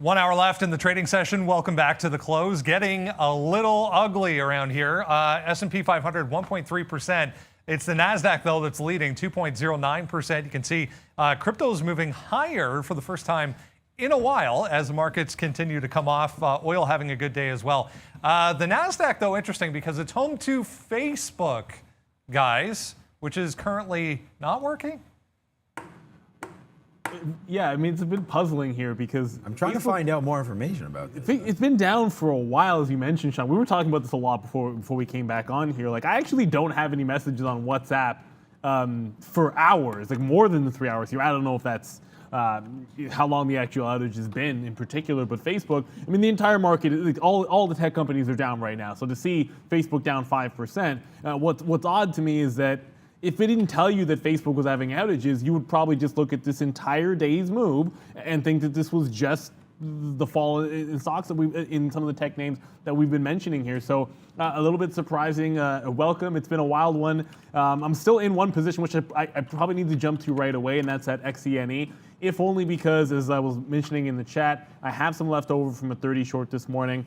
1 hour left in the trading session. Welcome back to the close. Getting a little ugly around here. S&P 500, 1.3%. It's the NASDAQ, though, that's leading, 2.09%. You can see crypto's moving higher for the first time in a while as the markets continue to come off. Oil having a good day as well. The NASDAQ, though, interesting because it's home to Facebook, guys, which is currently not working. Yeah, I mean, it's a bit puzzling here because I'm trying to find out more information about this. It's been down for a while, as you mentioned, Sean. We were talking about this a lot before we came back on here. Like, I actually don't have any messages on WhatsApp for hours, like more than the 3 hours here. I don't know if that's how long the actual outage has been in particular, but Facebook, I mean, the entire market, like all the tech companies are down right now. So to see Facebook down 5%, what's odd to me is that if it didn't tell you that Facebook was having outages, you would probably just look at this entire day's move and think that this was just the fall in stocks that in some of the tech names that we've been mentioning here. So a little bit surprising. Welcome. It's been a wild one. I'm still in one position, which I probably need to jump to right away, and that's at XENE. If only because, as I was mentioning in the chat, I have some left over from a 30 short this morning.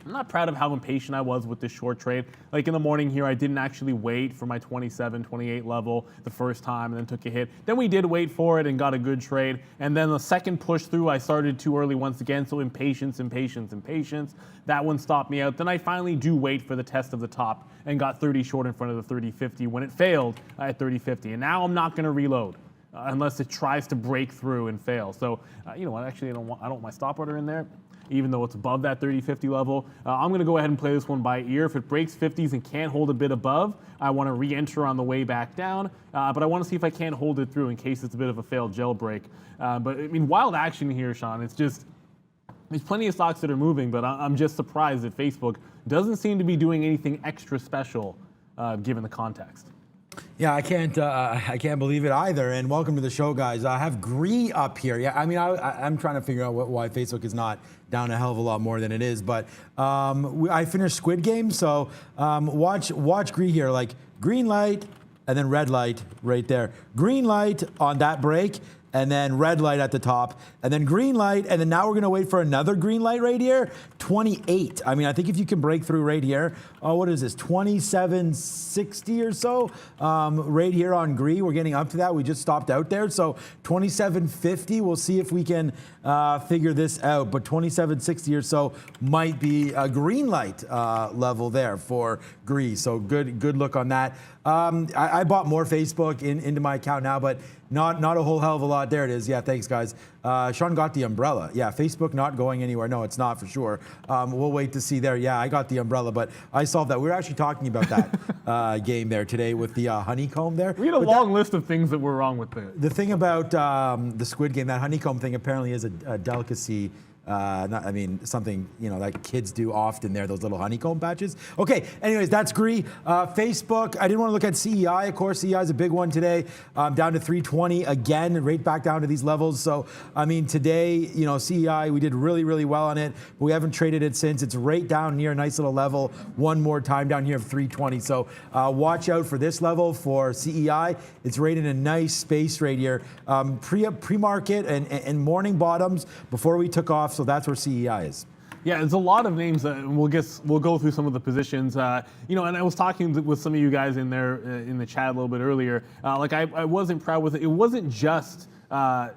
I'm not proud of how impatient I was with this short trade. Like in the morning here, I didn't actually wait for my 27, 28 level the first time and then took a hit. Then we did wait for it and got a good trade. And then the second push through, I started too early once again. So impatience. That one stopped me out. Then I finally do wait for the test of the top and got 30 short in front of the 30.50 when it failed at 30.50. And now I'm not going to reload unless it tries to break through and fail. So you know what? Actually, I don't want my stop order in there, even though it's above that 30.50 level. I'm going to go ahead and play this one by ear. If it breaks 50s and can't hold a bit above, I want to re-enter on the way back down. But I want to see if I can't hold it through in case it's a bit of a failed jailbreak. But I mean, wild action here, Sean. It's just, there's plenty of stocks that are moving, but I'm just surprised that Facebook doesn't seem to be doing anything extra special given the context. Yeah, I can't believe it either. And welcome to the show, guys. I have GREE up here. Yeah, I mean, I'm trying to figure out why Facebook is not down a hell of a lot more than it is. But I finished Squid Game, so watch GREE here. Like green light and then red light right there. Green light on that break, and then red light at the top, and then green light, and then now we're gonna wait for another green light right here, 28. I mean, I think if you can break through right here, what is this, 27.60 or so, right here on GREE, we're getting up to that, we just stopped out there, so 27.50, we'll see if we can figure this out, but 27.60 or so might be a green light level there for GREE, so good look on that. I bought more Facebook into my account now, but not a whole hell of a lot. There it is. Yeah, thanks, guys. Sean got the umbrella. Yeah, Facebook not going anywhere. No, it's not for sure. We'll wait to see there. Yeah, I got the umbrella, but I solved that. We were actually talking about that game there today with the honeycomb there. We had a long list of things that were wrong with it. The thing about the Squid Game, that honeycomb thing apparently is a delicacy. I mean, something, you know, that kids do often there, those little honeycomb patches. Okay, anyways, that's GREE. Facebook, I didn't want to look at CEI, of course. CEI is a big one today, down to 320 again, right back down to these levels. So, I mean, today, you know, CEI, we did really, really well on it, but we haven't traded it since. It's right down near a nice little level, one more time down here of 320. So, watch out for this level for CEI. It's right in a nice space right here. Pre-market and morning bottoms before we took off. So that's where CEI is. Yeah, there's a lot of names. We'll go through some of the positions. You know, and I was talking with some of you guys in there in the chat a little bit earlier. Like I wasn't proud with it. It wasn't just I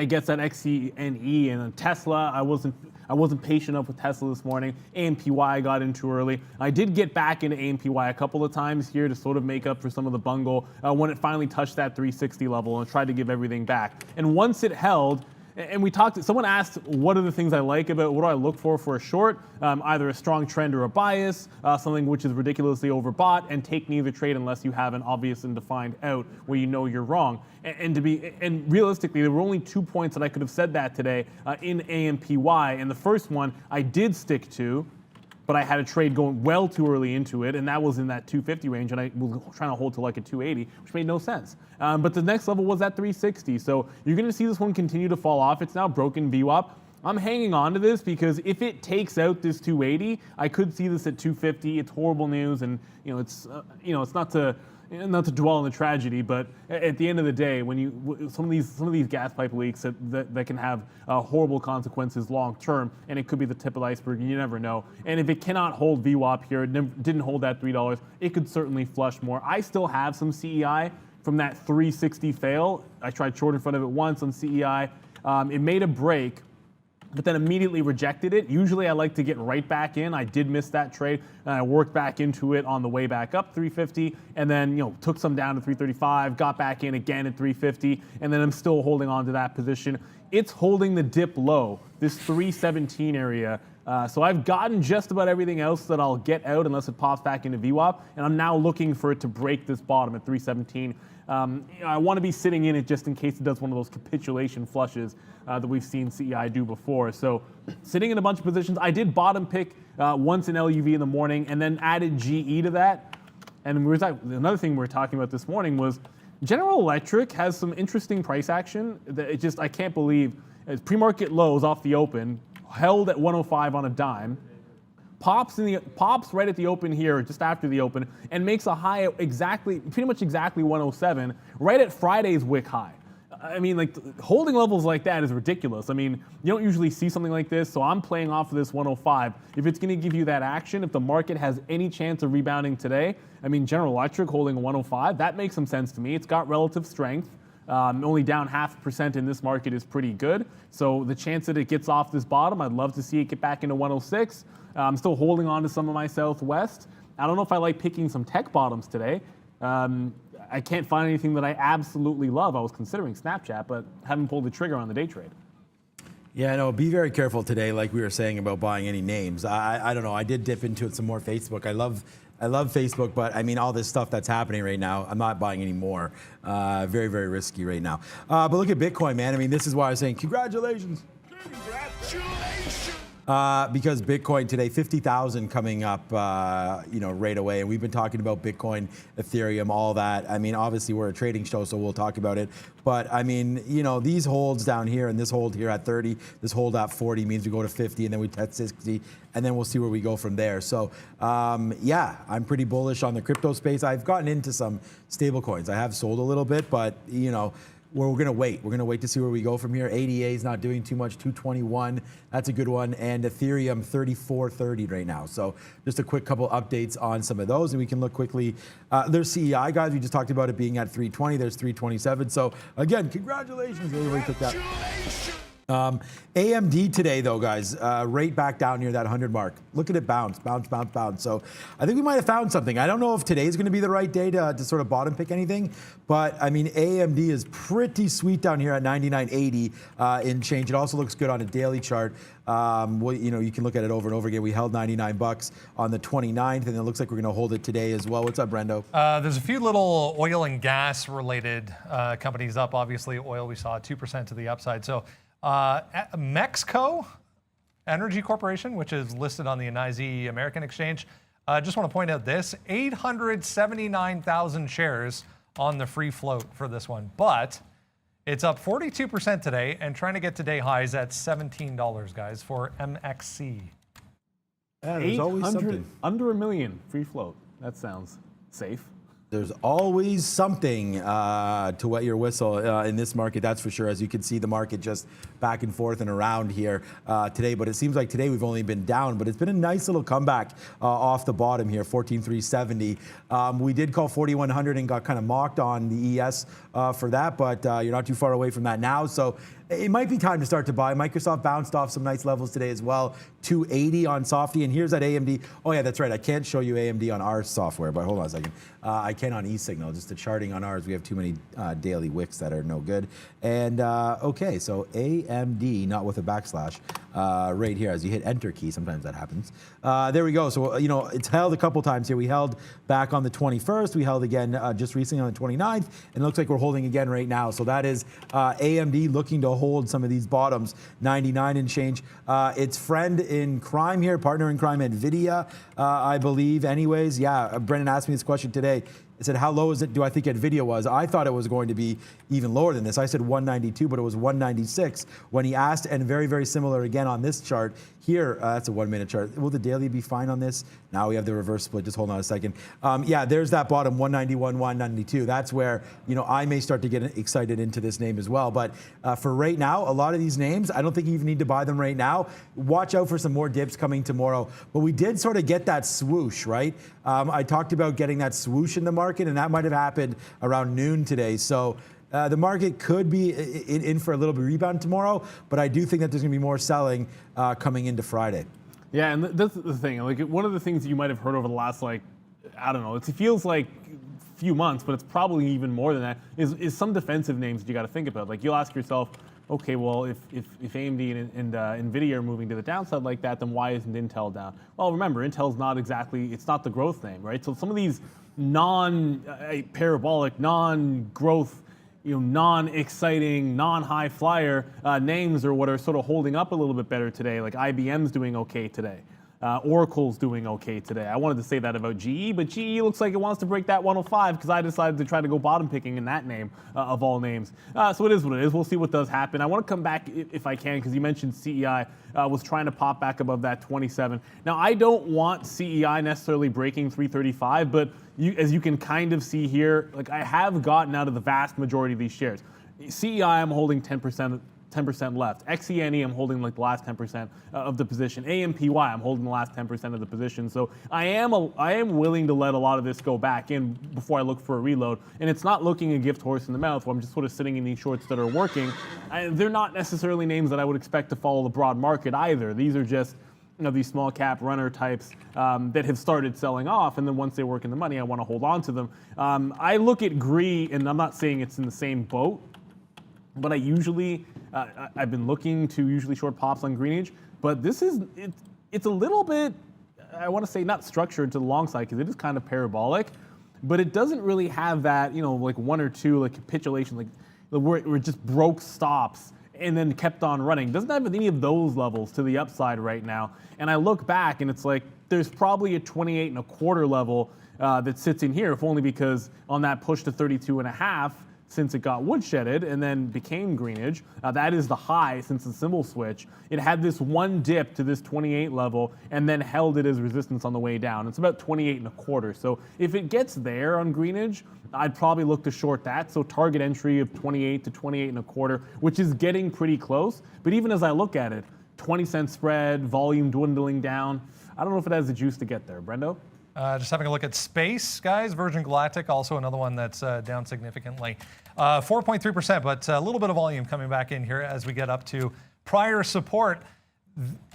guess that XENE and Tesla. I wasn't patient enough with Tesla this morning. AMPY I got in too early. I did get back into AMPY a couple of times here to sort of make up for some of the bungle when it finally touched that 360 level and tried to give everything back. And once it held. And we talked, someone asked, what are the things I like about, what do I look for a short? Either a strong trend or a bias, something which is ridiculously overbought, and take neither trade unless you have an obvious and defined out where you know you're wrong. And realistically, there were only 2 points that I could have said that today in AMPY. And the first one I did stick to, but I had a trade going well too early into it, and that was in that 250 range, and I was trying to hold to like a 280, which made no sense. But the next level was at 360, so you're going to see this one continue to fall off. It's now broken VWAP. I'm hanging on to this because if it takes out this 280, I could see this at 250. It's horrible news, and it's not to dwell on the tragedy, but at the end of the day, when some of these gas pipe leaks that can have horrible consequences long term, and it could be the tip of the iceberg. You never know. And if it cannot hold VWAP here, it didn't hold that $3, it could certainly flush more. I still have some CEI from that 360 fail. I tried short in front of it once on CEI. It made a break, but then immediately rejected it. Usually I like to get right back in. I did miss that trade, and I worked back into it on the way back up 350, and then took some down to 335, got back in again at 350, and then I'm still holding on to that position. It's holding the dip low, this 317 area. So I've gotten just about everything else that I'll get out unless it pops back into VWAP, and I'm now looking for it to break this bottom at 317. I want to be sitting in it just in case it does one of those capitulation flushes that we've seen CEI do before. So sitting in a bunch of positions. I did bottom pick once in LUV in the morning and then added GE to that. And another thing we were talking about this morning was General Electric has some interesting price action that I can't believe. Pre-market lows off the open, held at 105 on a dime, pops right at the open here, just after the open, and makes a high at pretty much exactly 107, right at Friday's wick high. I mean, holding levels like that is ridiculous. I mean, you don't usually see something like this, so I'm playing off of this 105. If it's going to give you that action, if the market has any chance of rebounding today, I mean, General Electric holding 105, that makes some sense to me. It's got relative strength. Only down 0.5% in this market is pretty good. So the chance that it gets off this bottom, I'd love to see it get back into 106. I'm still holding on to some of my Southwest. I don't know if I like picking some tech bottoms today. I can't find anything that I absolutely love. I was considering Snapchat, but haven't pulled the trigger on the day trade. Yeah, no, be very careful today, like we were saying about buying any names. I don't know. I did dip into it some more Facebook. I love Facebook, but I mean, all this stuff that's happening right now, I'm not buying any more. Very, very risky right now. But look at Bitcoin, man. I mean, this is why I was saying congratulations. Congratulations. Because Bitcoin today, 50,000 coming up, right away. And we've been talking about Bitcoin, Ethereum, all that. I mean, obviously we're a trading show, so we'll talk about it. But I mean, these holds down here and this hold here at 30, this hold at 40 means we go to 50 and then we test 60 and then we'll see where we go from there. So yeah, I'm pretty bullish on the crypto space. I've gotten into some stable coins. I have sold a little bit, but we're going to wait. We're going to wait to see where we go from here. ADA is not doing too much, 221. That's a good one. And Ethereum, 3430 right now. So just a quick couple updates on some of those. And we can look quickly. There's CEI, guys. We just talked about it being at 320. There's 327. So again, congratulations. Everybody took that. AMD today, though, guys, right back down near that 100 mark. Look at it bounce, bounce, bounce, bounce. So I think we might have found something. I don't know if today is going to be the right day to sort of bottom pick anything, but I mean, AMD is pretty sweet down here at 99.80 in change. It also looks good on a daily chart. You can look at it over and over again. We held 99 bucks on the 29th, and it looks like we're going to hold it today as well. What's up, Brendo? There's a few little oil and gas related companies up. Obviously, oil we saw 2% to the upside. So Mexico Energy Corporation, which is listed on the NYSE American Exchange. Just want to point out this, 879,000 shares on the free float for this one. But it's up 42% today and trying to get to day highs at $17, guys, for MXC. Yeah, there's always something. Under a million free float. That sounds safe. There's always something to wet your whistle in this market, that's for sure. As you can see, the market just back and forth and around here today. But it seems like today we've only been down, but it's been a nice little comeback off the bottom here, 14,370. We did call 4,100 and got kind of mocked on the ES for that, but you're not too far away from that now. So it might be time to start to buy. Microsoft bounced off some nice levels today as well. 280 on Softy, and here's that AMD. Oh yeah, that's right. I can't show you AMD on our software, but hold on a second. I can on eSignal. Just the charting on ours, we have too many daily wicks that are no good. And okay, so AMD, not with a backslash, right here. As you hit Enter key, sometimes that happens. There we go. So it's held a couple times here. We held back on the 21st. We held again just recently on the 29th, and it looks like we're holding again right now. So that is AMD looking to hold some of these bottoms, 99 and change. Its friend in crime here, partner in crime, NVIDIA, I believe. Anyways, yeah, Brendan asked me this question today. I said, how low is it? Do I think Nvidia was? I thought it was going to be even lower than this. I said 192, but it was 196 when he asked, and very, very similar again on this chart here. That's a 1 minute chart. Will the daily be fine on this? Now we have the reverse split. Just hold on a second. Yeah, there's that bottom 191, 192. That's where, you know, I may start to get excited into this name as well. But for right now, a lot of these names, I don't think you even need to buy them right now. Watch out for some more dips coming tomorrow. But we did sort of get that swoosh, right? I talked about getting that swoosh in the market, and that might have happened around noon today. So the market could be in for a little bit of rebound tomorrow, but I do think that there's going to be more selling coming into Friday. Yeah, and that's the thing. Like, one of the things you might have heard over the last, like, I don't know, it feels like a few months, but it's probably even more than that, is some defensive names that you got to think about. Like, you'll ask yourself, okay, well, if AMD and NVIDIA are moving to the downside like that, then why isn't Intel down? Well, remember, Intel's not exactly, it's not the growth name, right? So some of these non-parabolic, non-growth, you know, non-exciting, non-high flyer names are what are sort of holding up a little bit better today. Like IBM's doing okay today. Oracle's doing okay today. I wanted to say that about GE, but GE looks like it wants to break that 105 because I decided to try to go bottom picking in that name of all names. So it is what it is. We'll see what does happen. I want to come back if I can because you mentioned CEI was trying to pop back above that 27. Now, I don't want CEI necessarily breaking 335, but as you can kind of see here, like I have gotten out of the vast majority of these shares. CEI, I'm holding 10% left. XENE, I'm holding like the last 10% of the position. AMPY, I'm holding the last 10% of the position. So I am willing to let a lot of this go back in before I look for a reload. And it's not looking a gift horse in the mouth where I'm just sort of sitting in these shorts that are working. They're not necessarily names that I would expect to follow the broad market either. These are just, you know, these small cap runner types that have started selling off, and then once they work in the money, I want to hold on to them. I look at GREE, and I'm not saying it's in the same boat, but I've been looking to usually short pops on greenage, but this is, it's a little bit, I want to say not structured to the long side because it is kind of parabolic, but it doesn't really have that, you know, like one or two like capitulation, like where it just broke stops and then kept on running. Doesn't have any of those levels to the upside right now. And I look back and it's like, there's probably a 28.25 level that sits in here, if only because on that push to 32.5, since it got woodshedded and then became greenage, that is the high since the symbol switch. It had this one dip to this 28 level and then held it as resistance on the way down. It's about 28.25. So if it gets there on greenage, I'd probably look to short that. So target entry of 28 to 28.25, which is getting pretty close. But even as I look at it, 20-cent spread, volume dwindling down. I don't know if it has the juice to get there. Brendo? Just having a look at space, guys. Virgin Galactic, also another one that's down significantly. 4.3%, but a little bit of volume coming back in here as we get up to prior support.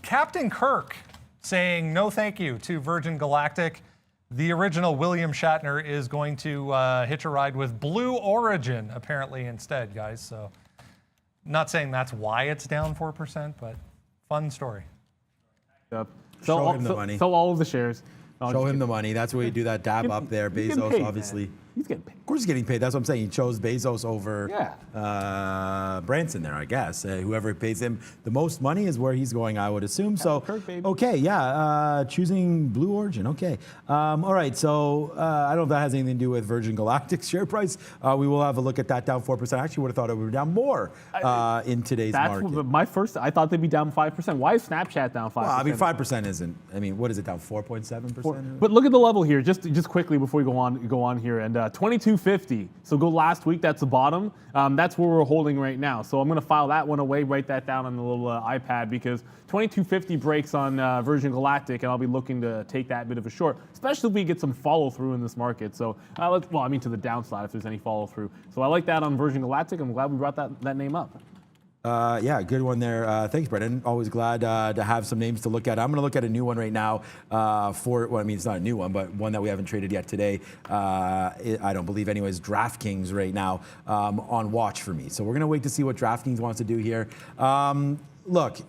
Captain Kirk saying no thank you to Virgin Galactic. The original William Shatner is going to hitch a ride with Blue Origin, apparently, instead, guys. So not saying that's why it's down 4%, but fun story. Show him the money. Sell all of the shares. Show him the money. That's where you do that dab up there. Bezos, paid, obviously. Man. He's getting paid. Of course he's getting paid. That's what I'm saying. He chose Bezos over Branson there, I guess. Whoever pays him the most money is where he's going, I would assume. So, Kirk, baby. Okay, yeah. Choosing Blue Origin. Okay. All right. So I don't know if that has anything to do with Virgin Galactic's share price. We will have a look at that, down 4%. I actually would have thought it would be down more in today's market. I thought they'd be down 5%. Why is Snapchat down 5%? Well, I mean, 5% isn't. I mean, what is it, down 4.7%? But look at the level here, just quickly before we go on here, and 2250. So go last week. That's the bottom. That's where we're holding right now. So I'm going to file that one away, write that down on the little iPad because 2250 breaks on Virgin Galactic, and I'll be looking to take that bit of a short, especially if we get some follow through in this market. So to the downside if there's any follow through. So I like that on Virgin Galactic. I'm glad we brought that name up. Yeah, good one there. Thanks, Brendan. Always glad to have some names to look at. I'm going to look at a new one right now it's not a new one, but one that we haven't traded yet today. I don't believe anyways, DraftKings right now on watch for me. So we're going to wait to see what DraftKings wants to do here. Look,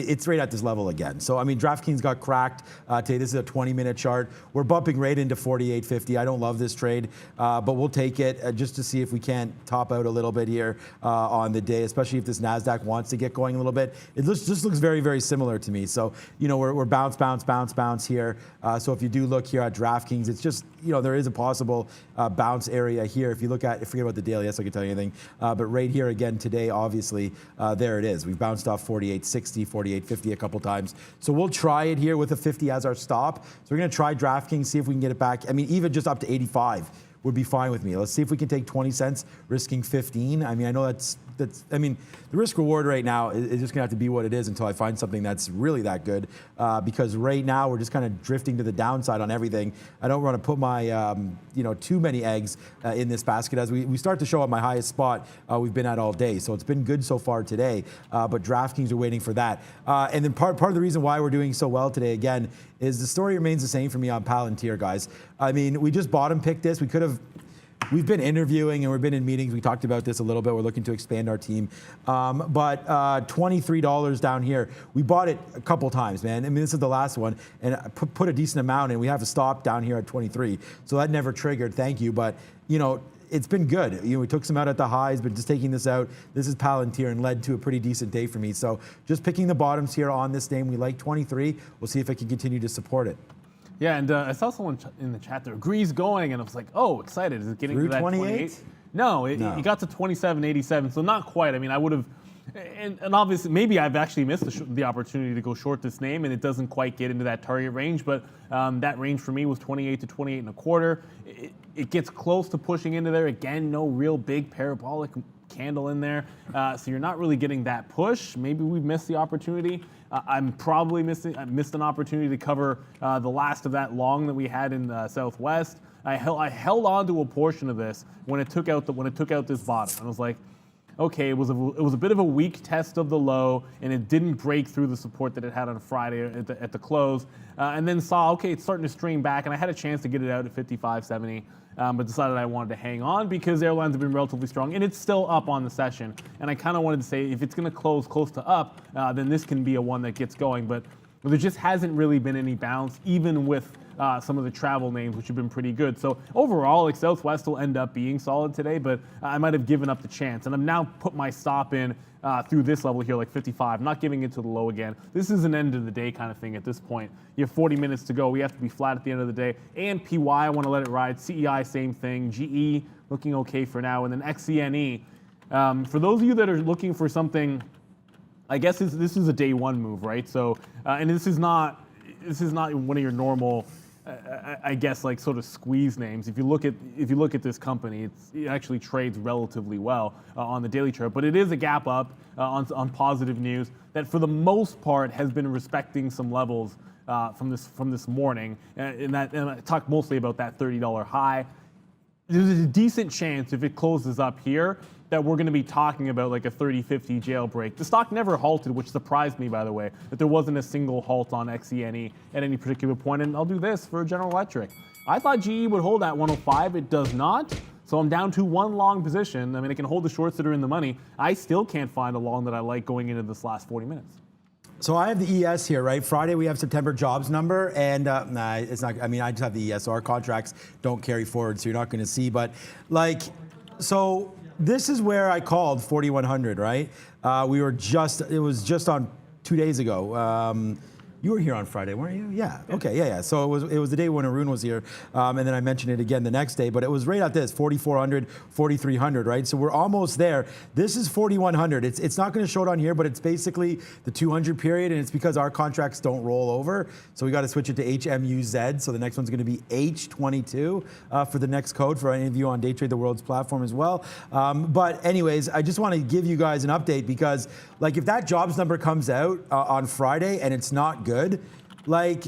it's right at this level again. So, I mean, DraftKings got cracked today. This is a 20-minute chart. We're bumping right into 48.50. I don't love this trade, but we'll take it just to see if we can't top out a little bit here on the day, especially if this NASDAQ wants to get going a little bit. It just looks very, very similar to me. So, you know, we're bounce, bounce, bounce, bounce here. So if you do look here at DraftKings, it's just, you know, there is a possible bounce area here. If you look at, forget about the daily, yes, I can tell you anything. But right here again today, obviously, there it is. We've bounced off 48.60, 48.50 a couple times. So we'll try it here with a 50 as our stop. So we're going to try DraftKings, see if we can get it back. I mean, even just up to 85 would be fine with me. Let's see if we can take 20 cents, risking 15. I mean, I know that's I mean, the risk reward right now is just gonna have to be what it is until I find something that's really that good. Because right now we're just kind of drifting to the downside on everything. I don't want to put my, you know, too many eggs in this basket as we start to show up my highest spot we've been at all day. So it's been good so far today, but DraftKings are waiting for that. And then part of the reason why we're doing so well today again is the story remains the same for me on Palantir, guys. I mean, we just bottom picked this. We've been interviewing and we've been in meetings. We talked about this a little bit. We're looking to expand our team. But $23 down here. We bought it a couple times, man. I mean, this is the last one. And I put a decent amount in. We have a stop down here at 23. So that never triggered. Thank you. But, you know, it's been good. You know, we took some out at the highs, but just taking this out, this is Palantir and led to a pretty decent day for me. So just picking the bottoms here on this name. We like 23. We'll see if I can continue to support it. Yeah, and I saw someone in the chat there, GREE's going, and I was like, oh, excited. Is it getting Through to that 28? No, it got to 27.87, so not quite. I mean, I would have, and obviously, maybe I've actually missed the opportunity to go short this name, and it doesn't quite get into that target range, but that range for me was 28 to 28 and a quarter. It gets close to pushing into there. Again, no real big parabolic candle in there, so you're not really getting that push. Maybe we've missed the opportunity. I'm probably missed an opportunity to cover the last of that long that we had in the Southwest. I held on to a portion of this when it took out this bottom, and I was like, okay, it was a bit of a weak test of the low, and it didn't break through the support that it had on Friday at the close, and then saw, okay, it's starting to stream back, and I had a chance to get it out at 55.70. But decided I wanted to hang on because airlines have been relatively strong, and it's still up on the session. And I kind of wanted to say, if it's going to close close to up, then this can be a one that gets going. But there just hasn't really been any bounce, even with some of the travel names, which have been pretty good. So overall, like Southwest will end up being solid today, but I might have given up the chance. And I've now put my stop in through this level here, like 55, not giving it to the low again. This is an end of the day kind of thing at this point. You have 40 minutes to go. We have to be flat at the end of the day. AMPY, I want to let it ride. CEI, same thing. GE, looking okay for now. And then XENE. For those of you that are looking for something, I guess this is a day one move, right? So, and this is not one of your normal, I guess, like sort of squeeze names. If you look at this company, it actually trades relatively well on the daily chart, but it is a gap up on positive news that for the most part has been respecting some levels from this morning, and I talked mostly about that $30 high. There's a decent chance if it closes up here that we're going to be talking about like a 30-50 jailbreak. The stock never halted, which surprised me, by the way, that there wasn't a single halt on XENE at any particular point. And I'll do this for General Electric. I thought GE would hold at 105. It does not. So I'm down to one long position. I mean, I can hold the shorts that are in the money. I still can't find a long that I like going into this last 40 minutes. So I have the ES here, right? Friday we have September jobs number, and it's not. I mean, I just have the ES. So our contracts don't carry forward, so you're not going to see. But like, so this is where I called 4100, right? It was just on 2 days ago. You were here on Friday, weren't you? Yeah. Okay. Yeah. So it was the day when Arun was here, and then I mentioned it again the next day. But it was right at this 4,400, 4,300, right? So we're almost there. This is 4,100. It's not going to show it on here, but it's basically the 200 period, and it's because our contracts don't roll over. So we got to switch it to HMUZ. So the next one's going to be H22 for the next code for any of you on Day Trade the World's platform as well. But anyways, I just want to give you guys an update because, like, if that jobs number comes out on Friday and it's not good, like,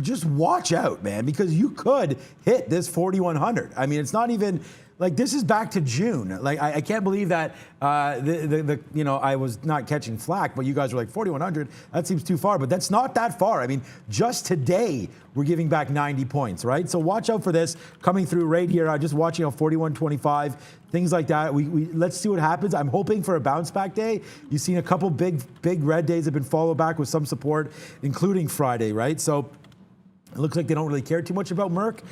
just watch out, man, because you could hit this 4,100. I mean, it's not even Like, this is back to June. Like, I can't believe that I was not catching flack, but you guys were like 4,100. That seems too far, but that's not that far. I mean, just today we're giving back 90 points, right? So watch out for this coming through right here. I'm just watching on 41.25, things like that. Let's see what happens. I'm hoping for a bounce back day. You've seen a couple big red days have been followed back with some support, including Friday, right? So it looks like they don't really care too much about Merck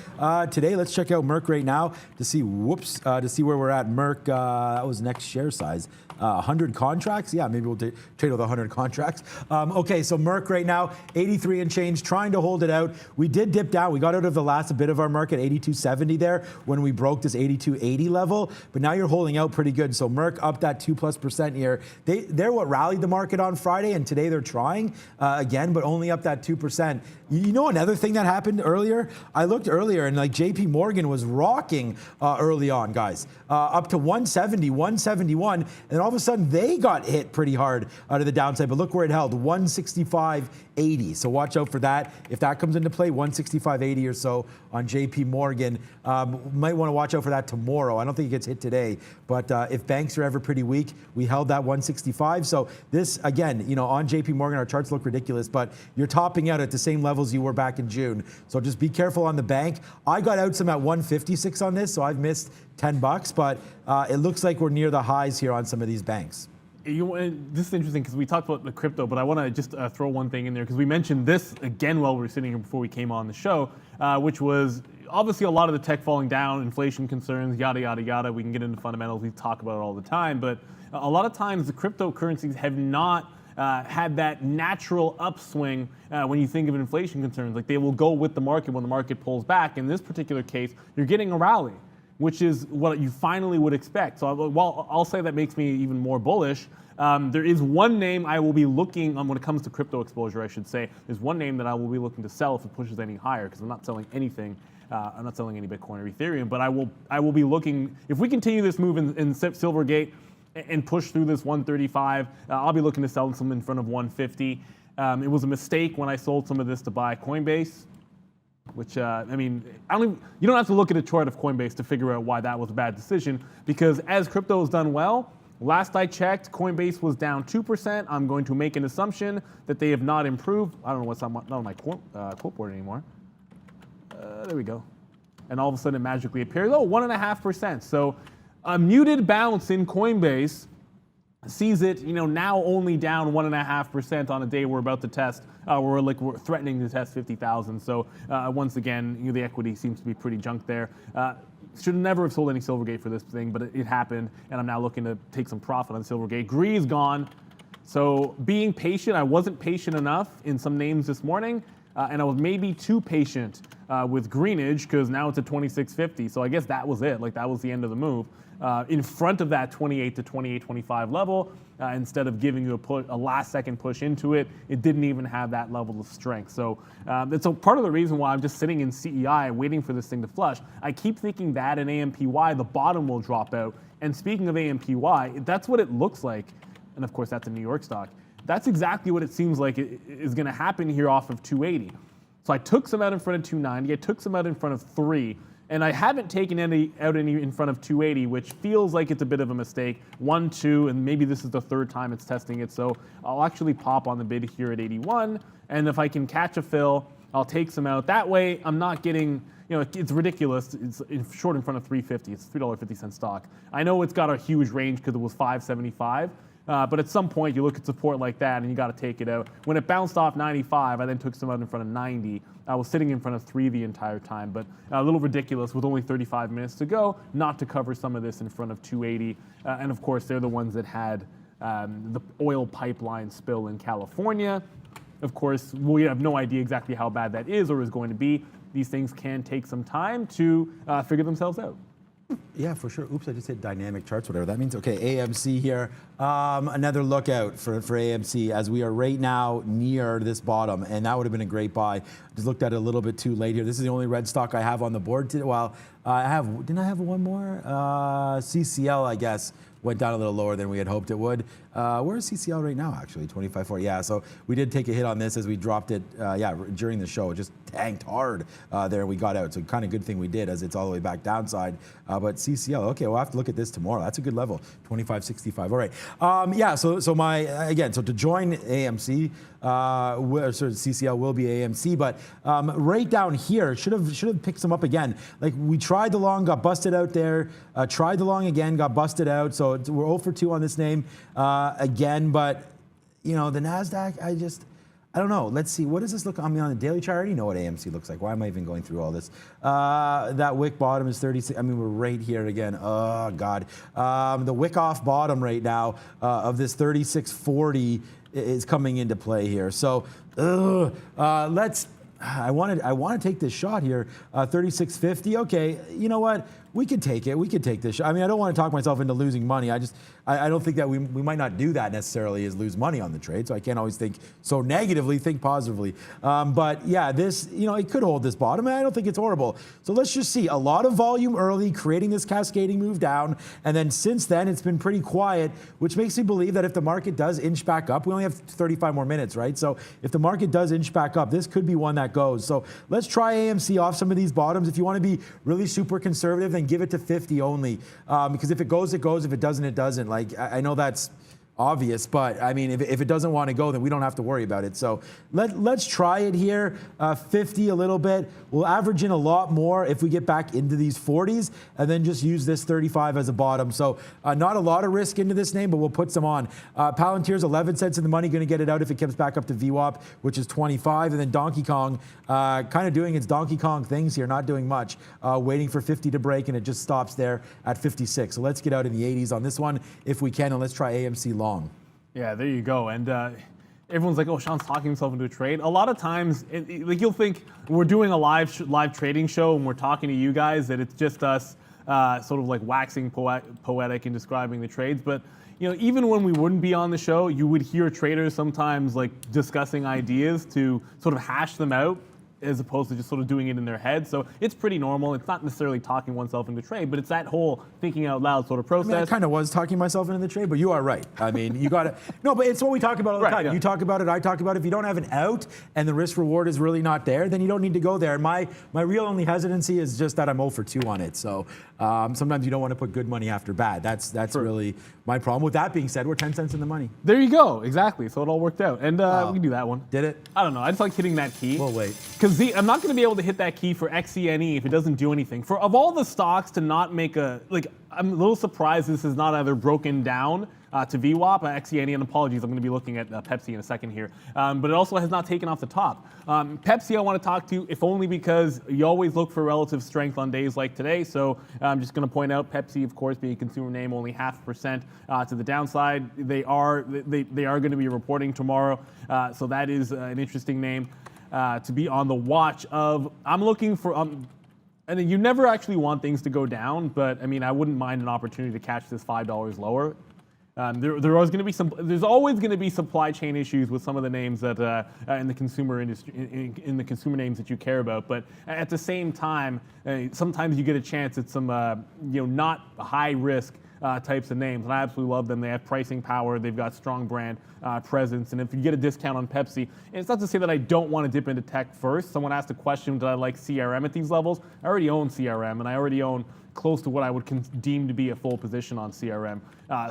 today. Let's check out Merck right now to see, to see where we're at. Merck, that was next share size. 100 contracts? Yeah, maybe we'll trade with 100 contracts. Okay, so Merck right now, 83 and change, trying to hold it out. We did dip down. We got out of the last bit of our market, 82.70 there, when we broke this 82.80 level. But now you're holding out pretty good. So Merck up that 2+% here. They're what rallied the market on Friday, and today they're trying again, but only up that 2%. You know another thing that happened earlier? I looked earlier, and like JP Morgan was rocking early on, guys, up to 170, 171, and all of a sudden they got hit pretty hard out of the downside. But look where it held, 165.80. So watch out for that. If that comes into play, 165.80 or so on JP Morgan. Might want to watch out for that tomorrow. I don't think it gets hit today, but if banks are ever pretty weak, we held that 165. So this, again, on JP Morgan, our charts look ridiculous, but you're topping out at the same levels you were back in June. So just be careful on the bank. I got out some at 156 on this, so I've missed $10, but it looks like we're near the highs here on some of these banks. This is interesting because we talked about the crypto, but I want to just throw one thing in there because we mentioned this again while we were sitting here before we came on the show, which was obviously a lot of the tech falling down, inflation concerns, yada, yada, yada. We can get into fundamentals. We talk about it all the time, but a lot of times the cryptocurrencies have not had that natural upswing when you think of inflation concerns. Like, they will go with the market when the market pulls back. In this particular case, you're getting a rally, which is what you finally would expect. So while I'll say that makes me even more bullish, there is one name I will be looking on when it comes to crypto exposure, I should say. There's one name that I will be looking to sell if it pushes any higher, because I'm not selling anything. I'm not selling any Bitcoin or Ethereum, but I will be looking, if we continue this move in Silvergate and push through this 135, I'll be looking to sell some in front of 150. It was a mistake when I sold some of this to buy Coinbase, which, you don't have to look at a chart of Coinbase to figure out why that was a bad decision, because as crypto has done well, last I checked, Coinbase was down 2%. I'm going to make an assumption that they have not improved. I don't know what's not on my quote board anymore. There we go. And all of a sudden it magically appears, 1.5%. So a muted bounce in Coinbase sees it, now only down 1.5% on a day we're about to test. We're threatening to test 50,000. So once again, the equity seems to be pretty junk there. Should never have sold any Silvergate for this thing, but it happened, and I'm now looking to take some profit on Silvergate. GREE is gone. So being patient, I wasn't patient enough in some names this morning, and I was maybe too patient with Greenidge, because now it's at 26.50. So I guess that was it. Like, that was the end of the move. In front of that 28 to 28.25 level, instead of giving you a last-second push into it, it didn't even have that level of strength. So it's a part of the reason why I'm just sitting in CEI waiting for this thing to flush. I keep thinking that in AMPY, the bottom will drop out. And speaking of AMPY, that's what it looks like. And of course, that's a New York stock. That's exactly what it seems like is going to happen here off of 280. So I took some out in front of 290. I took some out in front of 3. And I haven't taken any out in front of 280, which feels like it's a bit of a mistake. 1, 2, and maybe this is the third time it's testing it. So I'll actually pop on the bid here at 81. And if I can catch a fill, I'll take some out. That way, I'm not getting, it's ridiculous. It's short in front of 350. It's $3.50 stock. I know it's got a huge range because it was 575. But at some point, you look at support like that, and you got to take it out. When it bounced off 95, I then took some out in front of 90. I was sitting in front of 3 the entire time, but a little ridiculous with only 35 minutes to go, not to cover some of this in front of 280. And of course, they're the ones that had the oil pipeline spill in California. Of course, we have no idea exactly how bad that is or is going to be. These things can take some time to figure themselves out. Yeah, for sure. Oops, I just hit dynamic charts, whatever that means. Okay, AMC here. Another lookout for AMC as we are right now near this bottom, and that would have been a great buy. Just looked at it a little bit too late here. This is the only red stock I have on the board today. Well, didn't I have one more? CCL, I guess, went down a little lower than we had hoped it would. Where's CCL right now, actually? 25.4. Yeah, so we did take a hit on this as we dropped it, during the show. It just tanked hard there. We got out. So kind of good thing we did as it's all the way back downside. But CCL, okay, we'll have to look at this tomorrow. That's a good level, 25.65. All right. So to join AMC, CCL will be AMC, but right down here should have picked some up again. Like we tried the long, got busted out there. Tried the long again, got busted out. So we're 0 for 2 on this name again. But the NASDAQ, I don't know. Let's see. What does this look on the daily chart? I already know what AMC looks like. Why am I even going through all this? That wick bottom is 36. I mean, we're right here again. Oh, God. The wick off bottom right now of this 36.40 is coming into play here. So I want to take this shot here. 36.50. Okay, you know what? We could take it. We could take this shot. I mean, I don't want to talk myself into losing money. I don't think that we might not do that necessarily is lose money on the trade. So I can't always think so negatively, think positively. But yeah, this, it could hold this bottom. And I don't think it's horrible. So let's just see a lot of volume early, creating this cascading move down. And then since then, it's been pretty quiet, which makes me believe that if the market does inch back up, we only have 35 more minutes, right? So if the market does inch back up, this could be one that goes. So let's try AMC off some of these bottoms. If you want to be really super conservative, then give it to 50 only. Because if it goes, it goes. If it doesn't, it doesn't. Like, I know that's obvious, but I mean, if it doesn't want to go, then we don't have to worry about it. So let's try it here. 50 a little bit. We'll average in a lot more if we get back into these 40s, and then just use this 35 as a bottom. So not a lot of risk into this name, but we'll put some on. Palantir's 11 cents in the money, going to get it out if it comes back up to VWAP, which is 25. And then Donkey Kong kind of doing its Donkey Kong things here, not doing much, waiting for 50 to break, and it just stops there at 56. So let's get out in the 80s on this one if we can, and let's try AMC long. Yeah, there you go. And everyone's like, oh, Sean's talking himself into a trade. A lot of times, like you'll think we're doing a live trading show and we're talking to you guys, that it's just us sort of like waxing poetic and describing the trades. But even when we wouldn't be on the show, you would hear traders sometimes like discussing ideas to sort of hash them out, as opposed to just sort of doing it in their head. So it's pretty normal. It's not necessarily talking oneself into trade, but it's that whole thinking out loud sort of process. I kind of was talking myself into the trade, but you are right. I mean, you got to, no, but it's what we talk about all the time. Yeah. You talk about it, I talk about it. If you don't have an out and the risk reward is really not there, then you don't need to go there. And my real only hesitancy is just that I'm 0 for 2 on it. So sometimes you don't want to put good money after bad. That's really my problem. With that being said, we're 10 cents in the money. There you go. Exactly. So it all worked out. And we can do that one. Did it? I don't know. I just like hitting that key. We'll wait. Because I'm not going to be able to hit that key for XENE if it doesn't do anything. Of all the stocks to not make I'm a little surprised this is not either broken down to VWAP, XENE, and apologies, I'm going to be looking at Pepsi in a second here. But it also has not taken off the top. Pepsi I want to talk to, if only because you always look for relative strength on days like today. So I'm just going to point out Pepsi, of course, being a consumer name, only 0.5% to the downside. They are going to be reporting tomorrow. So that is an interesting name to be on the watch of. I'm looking for, and you never actually want things to go down, but I mean, I wouldn't mind an opportunity to catch this $5 lower. There's always going to be supply chain issues with some of the names that in the consumer industry, in the consumer names that you care about. But at the same time, sometimes you get a chance at some not high risk types of names, and I absolutely love them. They have pricing power. They've got strong brand presence, and if you get a discount on Pepsi, and it's not to say that I don't want to dip into tech first. Someone asked a question, did I like CRM at these levels? I already own CRM, and I already own close to what I would deem to be a full position on CRM.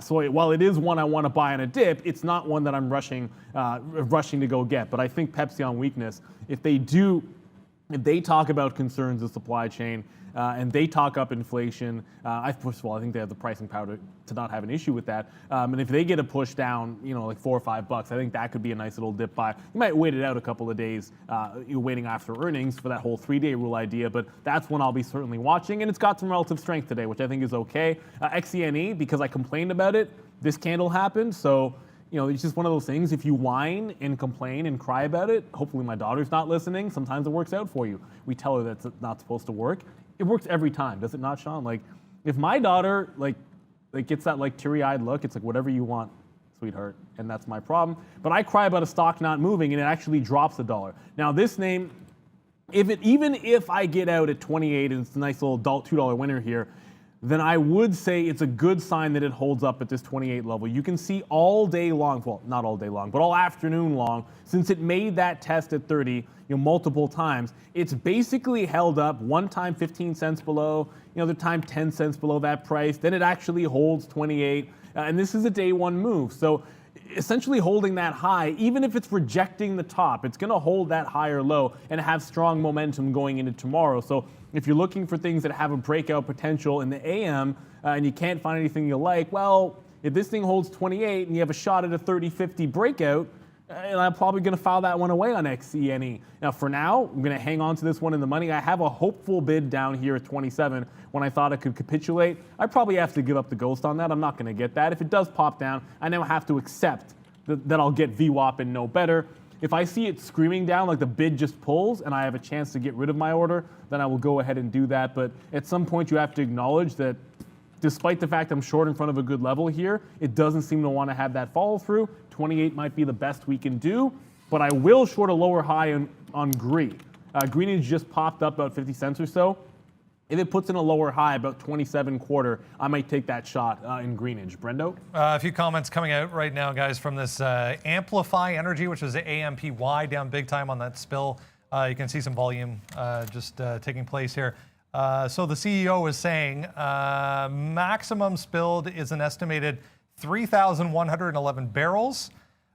So while it is one I want to buy on a dip, it's not one that I'm rushing to go get. But I think Pepsi on weakness, if they talk about concerns of supply chain, and they talk up inflation. First of all, I think they have the pricing power to not have an issue with that. And if they get a push down, like $4 or $5, I think that could be a nice little dip buy. You might wait it out a couple of days, you're waiting after earnings for that whole 3-day rule idea, but that's one I'll be certainly watching. And it's got some relative strength today, which I think is okay. XENE, because I complained about it, this candle happened, so it's just one of those things. If you whine and complain and cry about it, hopefully my daughter's not listening. Sometimes it works out for you. We tell her that's not supposed to work. It works every time, does it not, Sean? Like, if my daughter gets that teary-eyed look, it's like whatever you want, sweetheart, and that's my problem. But I cry about a stock not moving, and it actually drops $1. Now this name, even if I get out at 28 and it's a nice little $2 winner here, then I would say it's a good sign that it holds up at this 28 level. You can see all day long, well, not all day long, but all afternoon long, since it made that test at 30, multiple times, it's basically held up, one time 15 cents below, other time 10 cents below that price, then it actually holds 28, and this is a day one move. So essentially holding that high, even if it's rejecting the top, it's going to hold that higher low and have strong momentum going into tomorrow. So if you're looking for things that have a breakout potential in the AM and you can't find anything you like, well, if this thing holds 28 and you have a shot at a 30-50 breakout, I'm probably going to file that one away on XENE. Now, for now, I'm going to hang on to this one in the money. I have a hopeful bid down here at 27 when I thought it could capitulate. I probably have to give up the ghost on that. I'm not going to get that. If it does pop down, I now have to accept that I'll get VWAP and no better. If I see it screaming down like the bid just pulls and I have a chance to get rid of my order, then I will go ahead and do that. But at some point, you have to acknowledge that despite the fact I'm short in front of a good level here, it doesn't seem to want to have that follow through. 28 might be the best we can do, but I will short a lower high on GREE. Greenage just popped up about 50 cents or so. If it puts in a lower high, about 27.25, I might take that shot in Greenage. Brendo? A few comments coming out right now, guys, from this Amplify Energy, which is the AMPY, down big time on that spill. You can see some volume just taking place here. So the CEO is saying maximum spilled is an estimated 3,111 barrels.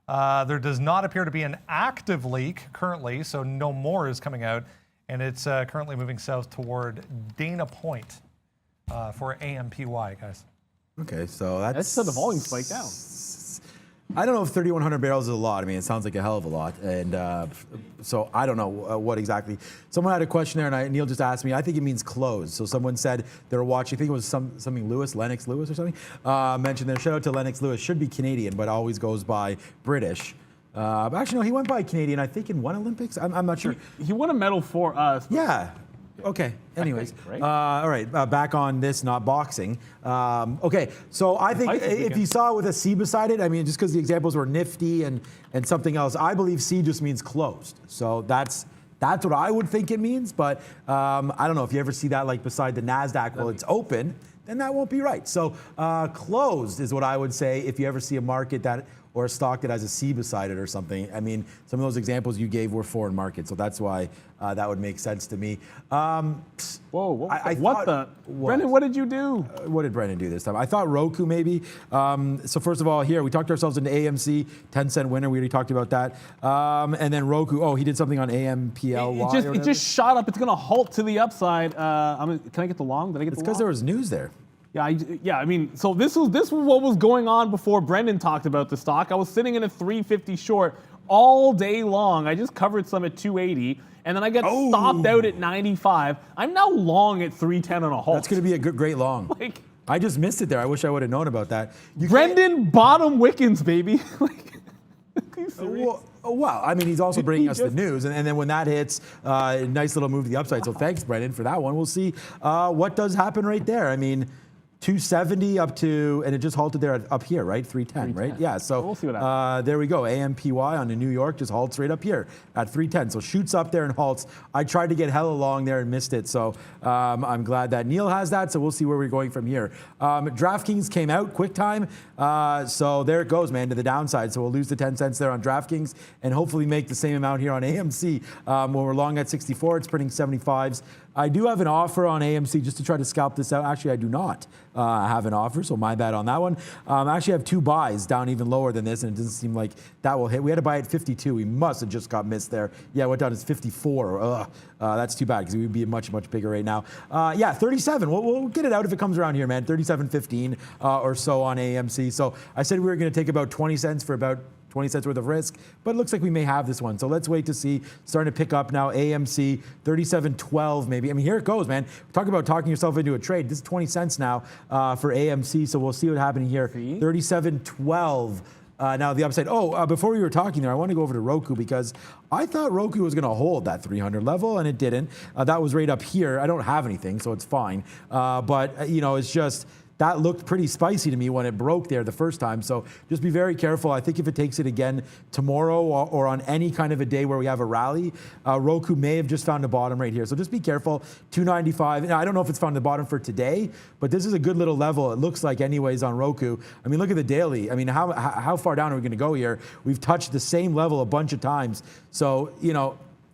There does not appear to be an active leak currently, so no more is coming out. And it's currently moving south toward Dana Point for AMPY, guys. Okay, so that's so the volume spiked down. I don't know if 3,100 barrels is a lot. I mean, it sounds like a hell of a lot. And so I don't know what exactly. Someone had a question there, and Neil just asked me. I think it means closed. So someone said they were watching, I think it was something Lennox Lewis or something, mentioned there. Shout out to Lennox Lewis. Should be Canadian, but always goes by British. But actually, no, he went by Canadian, I think, in one Olympics. I'm not sure. He won a medal for us. Yeah. Okay. Anyways, right? All right. Back on this, not boxing. Okay. So I think if you saw it with a C beside it, I mean, just because the examples were nifty and something else, I believe C just means closed. So that's what I would think it means. But I don't know if you ever see that like beside the NASDAQ while it's open, then that won't be right. So closed is what I would say if you ever see a market that or a stock that has a C beside it or something. I mean, some of those examples you gave were foreign markets, so that's why that would make sense to me. Whoa, Brendan, what did you do? What did Brendan do this time? I thought Roku maybe. So first of all, here, we talked ourselves into AMC, 10-cent winner. We already talked about that. And then Roku, he did something on AMPLY. It just shot up. It's going to halt to the upside. Can I get the long? Did I get the long? It's because there was news there. Yeah, I mean, so this was what was going on before Brendan talked about the stock. I was sitting in a 350 short all day long. I just covered some at 280, and then I got stopped out at 95. I'm now long at 310 on a halt. That's going to be a great long. I just missed it there. I wish I would have known about that. Brendan bottom Wickens, baby. Are you serious? Well, I mean, he's also bringing us the news, and then when that hits, nice little move to the upside. So thanks, Brendan, for that one. We'll see what does happen right there. I mean, 270 up to, and it just halted there up here, right? 310, right? Yeah, so we'll see what happens. there we go. AMPY on the New York just halts right up here at 310. So shoots up there and halts. I tried to get hella long there and missed it. So I'm glad that Neil has that. So we'll see where we're going from here. DraftKings came out quick time. So there it goes, man, to the downside. So we'll lose the 10 cents there on DraftKings and hopefully make the same amount here on AMC. When we're long at 64, it's printing 75s. I do have an offer on AMC just to try to scalp this out. Actually, I do not have an offer, so my bad on that one. I actually have two buys down even lower than this, and it doesn't seem like that will hit. We had to buy at 52. We must have just got missed there. Yeah, went down to 54. That's too bad because we would be much, much bigger right now. Yeah, 37. We'll get it out if it comes around here, man. 37.15 or so on AMC. So I said we were going to take about 20 cents for about 20 cents worth of risk, but it looks like we may have this one. So let's wait to see. Starting to pick up now. AMC 37.12 maybe. I mean, here it goes, man. Talk about talking yourself into a trade. This is 20 cents now for AMC. So we'll see what's happening here. 37.12. Now the upside. Before we were talking there, I want to go over to Roku because I thought Roku was going to hold that 300 level, and it didn't. That was right up here. I don't have anything, so it's fine. But it's just that looked pretty spicy to me when it broke there the first time. So just be very careful. I think if it takes it again tomorrow or on any kind of a day where we have a rally, Roku may have just found a bottom right here. So just be careful. 295. Now, I don't know if it's found the bottom for today, but this is a good little level, it looks like anyways, on Roku. I mean, look at the daily. I mean, how far down are we going to go here? We've touched the same level a bunch of times. So,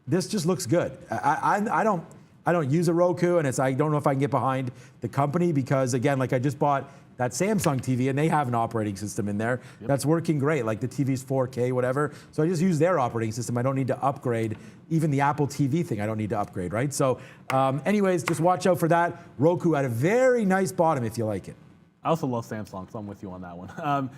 this just looks good. I don't use a Roku, and I don't know if I can get behind the company because, again, like I just bought that Samsung TV, and they have an operating system in there that's working great. Like the TV's 4K, whatever. So I just use their operating system. I don't need to upgrade. Even the Apple TV thing, I don't need to upgrade, right? So, anyways, just watch out for that. Roku at a very nice bottom if you like it. I also love Samsung, so I'm with you on that one.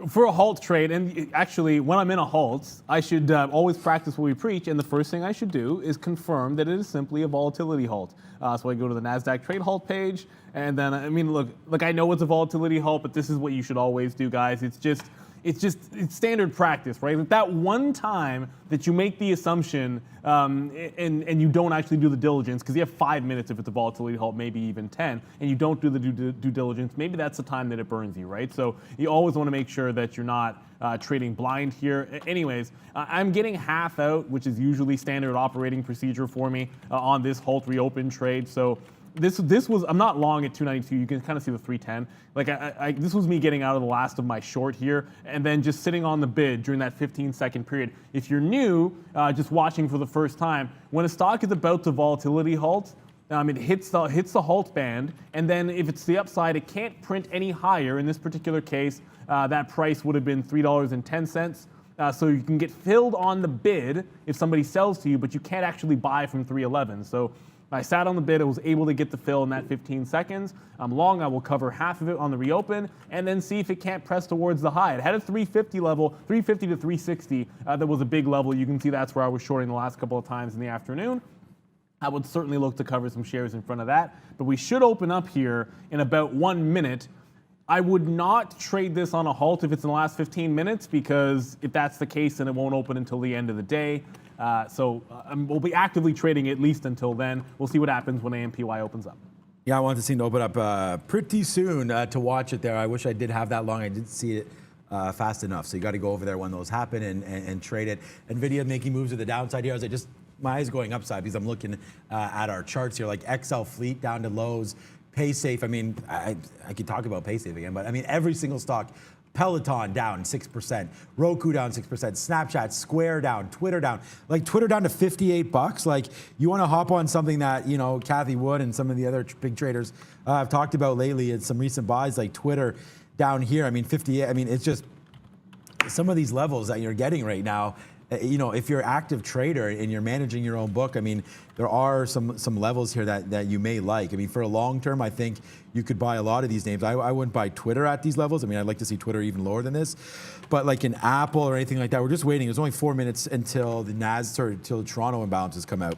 For a halt trade, and actually when I'm in a halt, I should always practice what we preach, and the first thing I should do is confirm that it is simply a volatility halt. So I go to the NASDAQ trade halt page, and then, I mean, look, I know it's a volatility halt, but this is what you should always do, guys. It's standard practice, right? Like that one time that you make the assumption and you don't actually do the diligence, because you have 5 minutes if it's a volatility halt, maybe even 10, and you don't do the due diligence, maybe that's the time that it burns you, right? So you always want to make sure that you're not trading blind here. Anyways, I'm getting half out, which is usually standard operating procedure for me on this halt reopen trade. So this was, I'm not long at 292. You can kind of see the 310. Like this was me getting out of the last of my short here, and then just sitting on the bid during that 15-second period. If you're new, just watching for the first time, when a stock is about to volatility halt, it hits the halt band, and then if it's the upside, it can't print any higher. In this particular case, that price would have been $3.10. So you can get filled on the bid if somebody sells to you, but you can't actually buy from 311. So I sat on the bid, I was able to get the fill in that 15 seconds. I'm long, I will cover half of it on the reopen and then see if it can't press towards the high. It had a 350 level, 350 to 360. That was a big level. You can see that's where I was shorting the last couple of times in the afternoon. I would certainly look to cover some shares in front of that, but we should open up here in about 1 minute. I would not trade this on a halt if it's in the last 15 minutes, because if that's the case, then it won't open until the end of the day. We'll be actively trading at least until then. We'll see what happens when AMPY opens up. Yeah, I want this thing to open up pretty soon to watch it there. I wish I did have that long. I didn't see it fast enough. So you got to go over there when those happen and trade it. NVIDIA making moves to the downside here. My eyes going upside because I'm looking at our charts here, like XL Fleet down to lows. PaySafe, I mean, I could talk about PaySafe again, but I mean, every single stock. Peloton down 6%, Roku down 6%, Snapchat, Square down, Twitter down. Like Twitter down to $58. Like you want to hop on something that, Kathy Wood and some of the other big traders have talked about lately in some recent buys, like Twitter down here. I mean, 58. I mean, it's just some of these levels that you're getting right now. If you're an active trader and you're managing your own book, I mean, there are some levels here that you may like. I mean, for a long term, I think you could buy a lot of these names. I wouldn't buy Twitter at these levels. I mean, I'd like to see Twitter even lower than this. But like an Apple or anything like that, we're just waiting. There's only 4 minutes until the until the Toronto imbalances come out.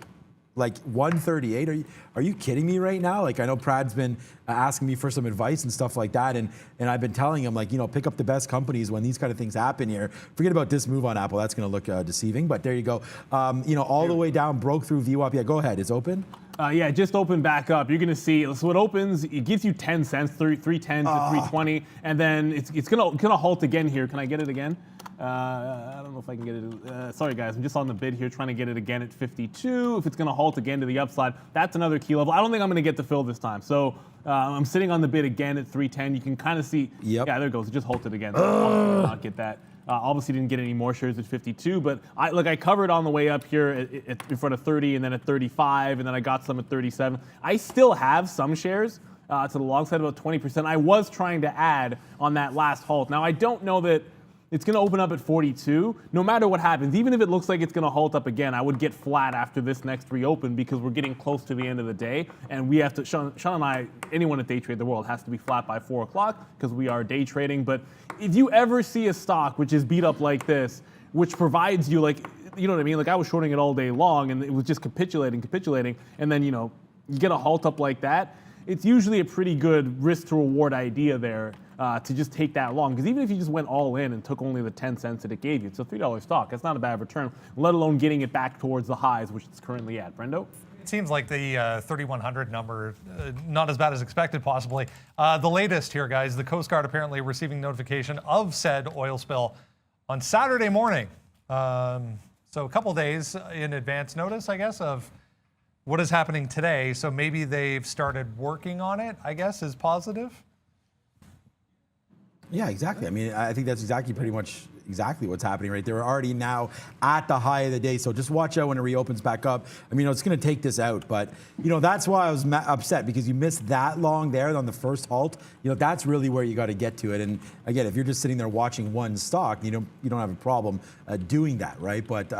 Like 138, are you kidding me right now? Like I know Prad's been asking me for some advice and stuff like that, and I've been telling him like, pick up the best companies when these kind of things happen here. Forget about this move on Apple, that's gonna look deceiving, but there you go. All the way down, broke through VWAP. Yeah, go ahead, it's open? Yeah, just open back up. You're gonna see, so it opens, it gives you 10 cents, 310 to 320, and then it's gonna halt again here. Can I get it again? I don't know if I can get it. Sorry guys, I'm just on the bid here trying to get it again at 52. If it's going to halt again to the upside, that's another key level. I don't think I'm going to get the fill this time. So I'm sitting on the bid again at 310. You can kind of see, yeah, there it goes. It just halted again. So I'll not get that. Obviously didn't get any more shares at 52, but I covered on the way up here in front of 30 and then at 35, and then I got some at 37. I still have some shares to the long side, about 20%. I was trying to add on that last halt. Now I don't know that it's going to open up at 42. No matter what happens, even if it looks like it's going to halt up again, I would get flat after this next reopen because we're getting close to the end of the day. And we have to, Sean and I, anyone at Day Trade the World has to be flat by 4 o'clock because we are day trading. But if you ever see a stock which is beat up like this, which provides you like, you know what I mean? Like I was shorting it all day long and it was just capitulating. And then, you get a halt up like that. It's usually a pretty good risk to reward idea there to just take that long. Because even if you just went all in and took only the 10 cents that it gave you, it's a $3 stock. That's not a bad return, let alone getting it back towards the highs, which it's currently at. Brendo? it seems like the 3,100 number, not as bad as expected, possibly. The latest here, guys, the Coast Guard apparently receiving notification of said oil spill on Saturday morning. So a couple days in advance notice, I guess, of what is happening today. So maybe they've started working on it, I guess, is positive. Yeah, exactly. I mean, I think that's pretty much exactly what's happening right there. We're already now at the high of the day, so just watch out when it reopens back up. I mean, it's going to take this out, but that's why I was upset, because you missed that long there on the first halt. That's really where you got to get to it. And again, if you're just sitting there watching one stock, you don't have a problem doing that, right? But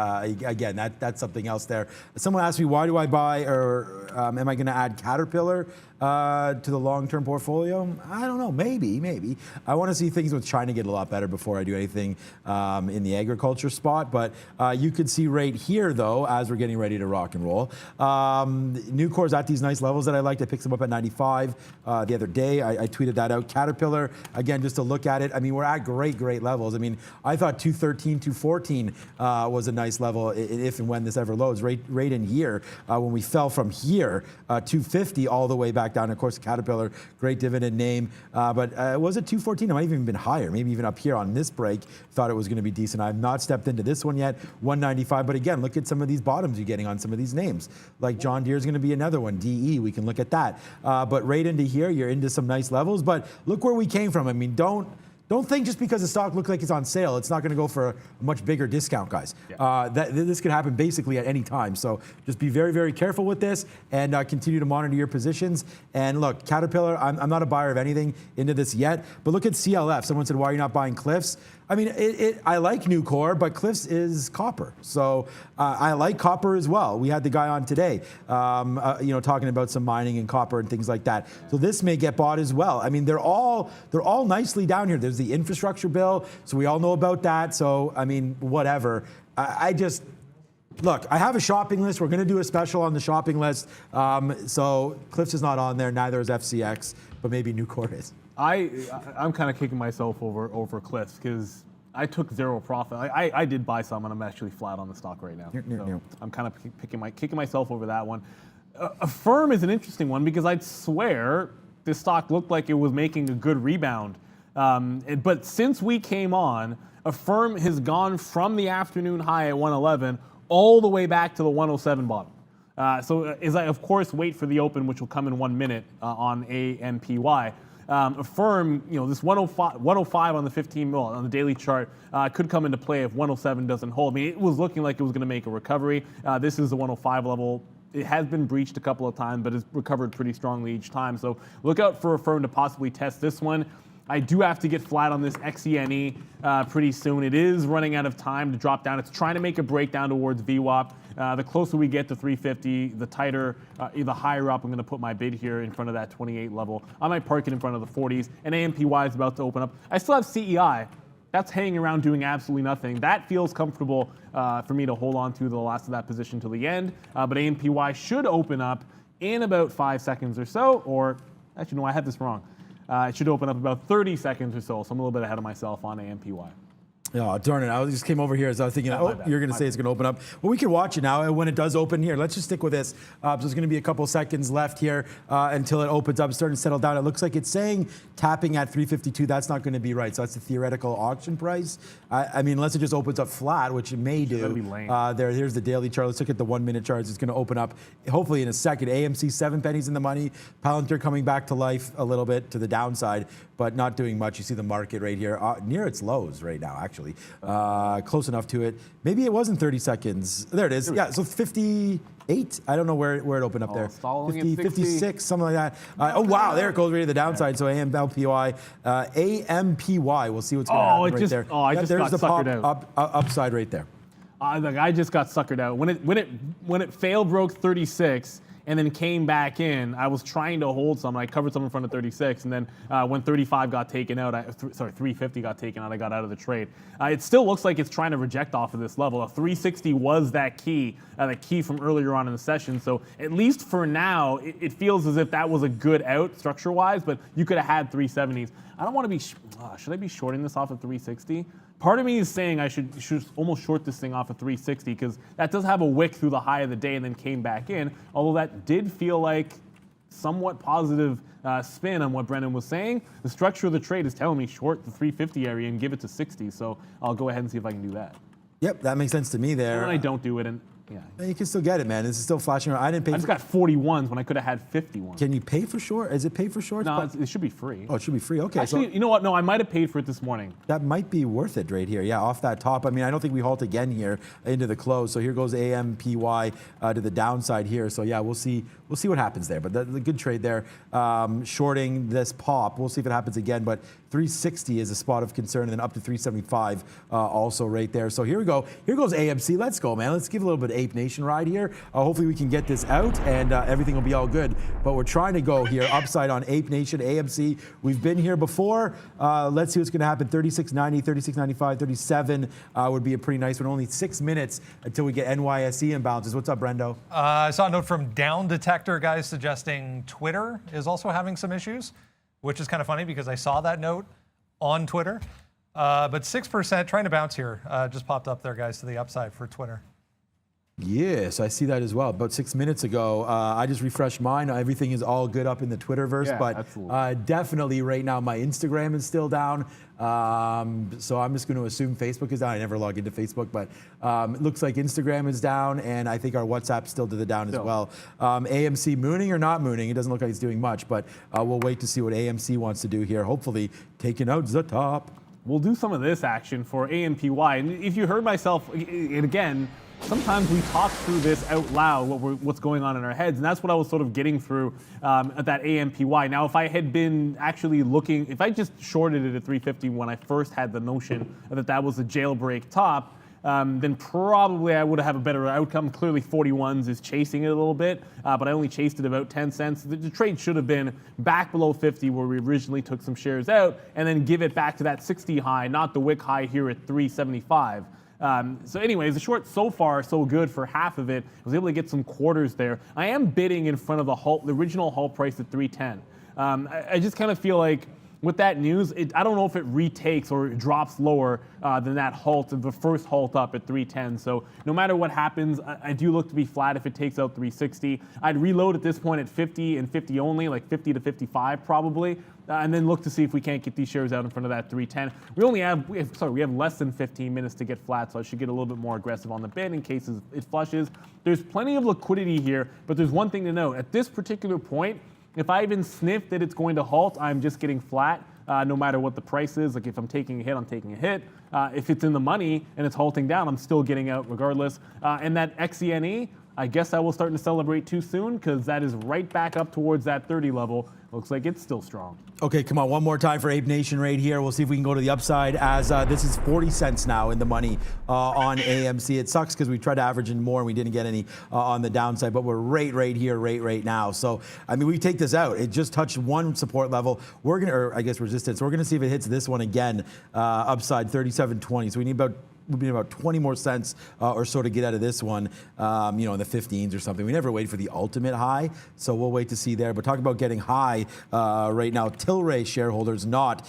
again, that's something else there. Someone asked me, why do I buy, or am I going to add Caterpillar to the long-term portfolio? I don't know. Maybe. I want to see things with China get a lot better before I do anything in the agriculture spot. But you could see right here, though, as we're getting ready to rock and roll, Nucor's at these nice levels that I liked. I picked them up at 95 the other day. I tweeted that out. Caterpillar, again, just to look at it, I mean, we're at great levels. I mean, I thought 213, 214 was a nice level if and when this ever loads. Right in here, when we fell from here, 250 all the way back down. Of course, Caterpillar, great dividend name. But was it 214? It might have even been higher, maybe even up here on this break. Thought it was going to be decent. I've not stepped into this one yet, 195. But again, look at some of these bottoms you're getting on some of these names. Like John Deere is going to be another one. DE, we can look at that. But right into here, you're into some nice levels. But look where we came from. I mean, don't think just because the stock looks like it's on sale, it's not going to go for a much bigger discount, guys. Yeah. This could happen basically at any time. So just be very careful with this, and continue to monitor your positions. And look, Caterpillar, I'm not a buyer of anything into this yet, but look at CLF. Someone said, why are you not buying Cliffs? I mean, I like Nucor, but Cliffs is copper. So I like copper as well. We had the guy on today, talking about some mining and copper and things like that. So this may get bought as well. I mean, they're all nicely down here. There's the infrastructure bill, so we all know about that. So, I mean, whatever. Look, I have a shopping list. We're going to do a special on the shopping list. So Cliffs is not on there. Neither is FCX, but maybe Nucor is. I'm kind of kicking myself over Cliffs, because I took zero profit. I did buy some, and I'm actually flat on the stock right now. So I'm kind of kicking myself over that one. Affirm is an interesting one, because I'd swear this stock looked like it was making a good rebound. But since we came on, Affirm has gone from the afternoon high at 111 all the way back to the 107 bottom. So as I, of course, wait for the open, which will come in 1 minute on AMPY, Affirm, this 105 on the 15 mil on the daily chart could come into play if 107 doesn't hold. I mean, it was looking like it was going to make a recovery. This is the 105 level. It has been breached a couple of times, but it's recovered pretty strongly each time. So look out for Affirm to possibly test this one. I do have to get flat on this XENE pretty soon. It is running out of time to drop down. It's trying to make a breakdown towards VWAP. The closer we get to 350, the tighter, the higher up I'm going to put my bid here in front of that 28 level. I might park it in front of the 40s, and AMPY is about to open up. I still have CEI. That's hanging around doing absolutely nothing. That feels comfortable for me to hold on to the last of that position till the end. But AMPY should open up in about 5 seconds or so, or actually, no, I had this wrong. It should open up about 30 seconds or so I'm a little bit ahead of myself on AMPY. Oh, darn it. I just came over here as I was thinking, you're going to say it's going to open up. Well, we can watch it now when it does open here. Let's just stick with this. So there's going to be a couple seconds left here until it opens up, starting to settle down. It looks like it's saying tapping at 352. That's not going to be right. So that's the theoretical auction price. I mean, unless it just opens up flat, which it may do. Be lame. Here's the daily chart. Let's look at the 1 minute charts. It's going to open up hopefully in a second. AMC 7 pennies in the money. Palantir coming back to life a little bit to the downside, but not doing much. You see the market right here near its lows right now, actually. Close enough to it. Maybe it wasn't 30 seconds. There it is. Yeah, so 58. I don't know where it opened up there. 50, 56, something like that. Oh, wow, there it goes right to the downside. So AMPY. We'll see what's going to happen right there. I just got suckered out. Upside right there. I just got suckered out. When it failed, broke 36, and then came back in, I was trying to hold some. I covered some in front of 36, and then when 35 got taken out, 350 got taken out, I got out of the trade. It still looks like it's trying to reject off of this level. A 360 was that key from earlier on in the session. So at least for now, it feels as if that was a good out structure-wise, but you could have had 370s. I don't want to be, should I be shorting this off at 360? Part of me is saying I should almost short this thing off of 360 because that does have a wick through the high of the day and then came back in. Although that did feel like somewhat positive spin on what Brendan was saying. The structure of the trade is telling me short the 350 area and give it to 60. So I'll go ahead and see if I can do that. Yep, that makes sense to me there. And I don't do it, and yeah. You can still get it, man. This is still flashing around. I didn't pay. I just got 41s when I could have had 51. Can you pay for short? Is it pay for shorts? No, it should be free. Oh, it should be free. Okay. Actually, so you know what? No, I might have paid for it this morning. that might be worth it right here. Yeah, off that top. I mean, I don't think we halt again here into the close. So here goes AMPY to the downside here. So yeah, we'll see what happens there. But the good trade there. Shorting this pop. We'll see if it happens again. But 360 is a spot of concern, and then up to 375 also right there. So here we go. Here goes AMC. Let's go, man. Let's give a little bit of Ape Nation ride here. Hopefully we can get this out, and everything will be all good. But we're trying to go here upside on Ape Nation, AMC. We've been here before. Let's see what's going to happen. 36.90, 36.95, 37 would be a pretty nice one. Only 6 minutes until we get NYSE imbalances. What's up, Brendo? I saw a note from Down Detector, guys, suggesting Twitter is also having some issues, which is kind of funny because I saw that note on Twitter. But 6% trying to bounce here just popped up there, guys, to the upside for Twitter. Yes, I see that as well. About 6 minutes ago, I just refreshed mine. Everything is all good up in the Twitterverse, Yeah, but definitely right now my Instagram is still down. So I'm just going to assume Facebook is down. I never log into Facebook, but it looks like Instagram is down, and I think our WhatsApp's still to the down as well. AMC mooning or not mooning? It doesn't look like it's doing much, but we'll wait to see what AMC wants to do here. Hopefully taking out the top. We'll do some of this action for AMPY. And if you heard myself, and again, sometimes we talk through this out loud, what's going on in our heads, and that's what I was sort of getting through at that AMPY. Now, if I had been actually looking, if I just shorted it at 350 when I first had the notion that that was a jailbreak top, then probably I would have a better outcome. Clearly 41s is chasing it a little bit, but I only chased it about 10 cents. The trade should have been back below 50 where we originally took some shares out, and then give it back to that 60 high, not the wick high here at 375. So anyways, the short so far so good for half of it. I was able to get some quarters there. I am bidding in front of the original halt price at 310. I just kind of feel like with that news, I don't know if it retakes or it drops lower than that halt, the first halt up at 310. So no matter what happens, I do look to be flat if it takes out 360. I'd reload at this point at 50 and 50 only, like 50 to 55 probably, and then look to see if we can't get these shares out in front of that 310. We have less than 15 minutes to get flat, so I should get a little bit more aggressive on the bid in case it flushes. There's plenty of liquidity here, but there's one thing to note. At this particular point, if I even sniff that it's going to halt, I'm just getting flat, no matter what the price is. Like if I'm taking a hit, I'm taking a hit. If it's in the money and it's halting down, I'm still getting out regardless. And that XENE, I guess I will start to celebrate too soon because that is right back up towards that 30 level. Looks like it's still strong. Okay, come on, one more time for Ape Nation right here. We'll see if we can go to the upside as this is 40 cents now in the money on AMC. It sucks because we tried to average in more and we didn't get any on the downside, but we're right here, right now. So, I mean, we take this out. It just touched one support level. We're going to, or I guess resistance. We're going to see if it hits this one again, upside 37.20. So we need about 20 more cents or so to get out of this one, in the 15s or something. We never wait for the ultimate high, so we'll wait to see there. But talk about getting high right now. Tilray shareholders not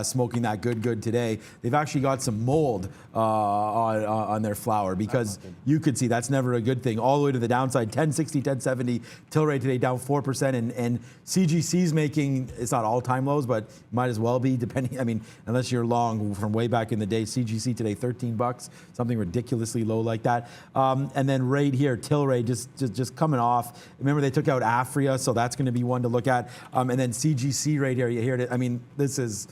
smoking that good today. They've actually got some mold on their flour because you could see that's never a good thing. All the way to the downside, 1060, 1070. Tilray today down 4%, and CGC's making, it's not all-time lows, but might as well be, depending, I mean, unless you're long from way back in the day. CGC today, $13. Something ridiculously low like that. And then right here, Tilray just coming off. Remember, they took out Afria, so that's going to be one to look at. And then CGC right here, you hear it. I mean, this is,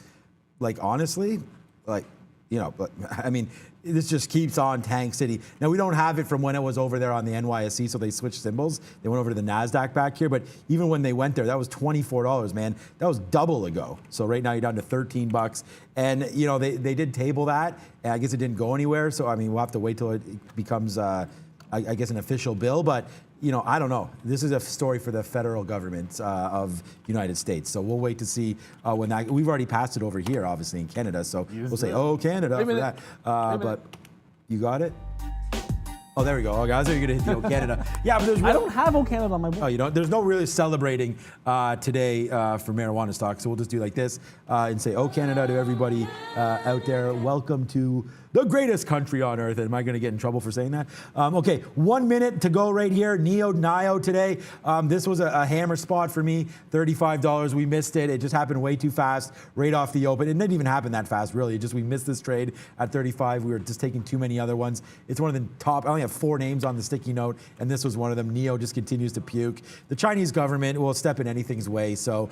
like, honestly, like, I mean, this just keeps on Tank City. Now, we don't have it from when it was over there on the NYSE, so they switched symbols. They went over to the NASDAQ back here, but even when they went there, that was $24, man. That was double ago. So right now, you're down to $13. And, they did table that, and I guess it didn't go anywhere. So, I mean, we'll have to wait till it becomes, I guess, an official bill. But, I don't know. This is a story for the federal government of United States. So we'll wait to see when that, we've already passed it over here, obviously, in Canada. So we'll say, oh, Canada for that. But you got it? Oh, there we go. Okay, I was going to hit the Canada. Yeah, but there's I don't have O Canada on my board. Oh, you don't? There's no really celebrating today for marijuana stocks, so we'll just do like this and say, "Oh, Canada," to everybody out there. Welcome to the greatest country on earth. Am I going to get in trouble for saying that? Okay, 1 minute to go right here. NIO today. This was a hammer spot for me. $35. We missed it. It just happened way too fast, right off the open. It didn't even happen that fast, really. Just we missed this trade at 35. We were just taking too many other ones. It's one of the top. I only have 4 names on the sticky note, and this was one of them. NIO just continues to puke. The Chinese government will step in anything's way. So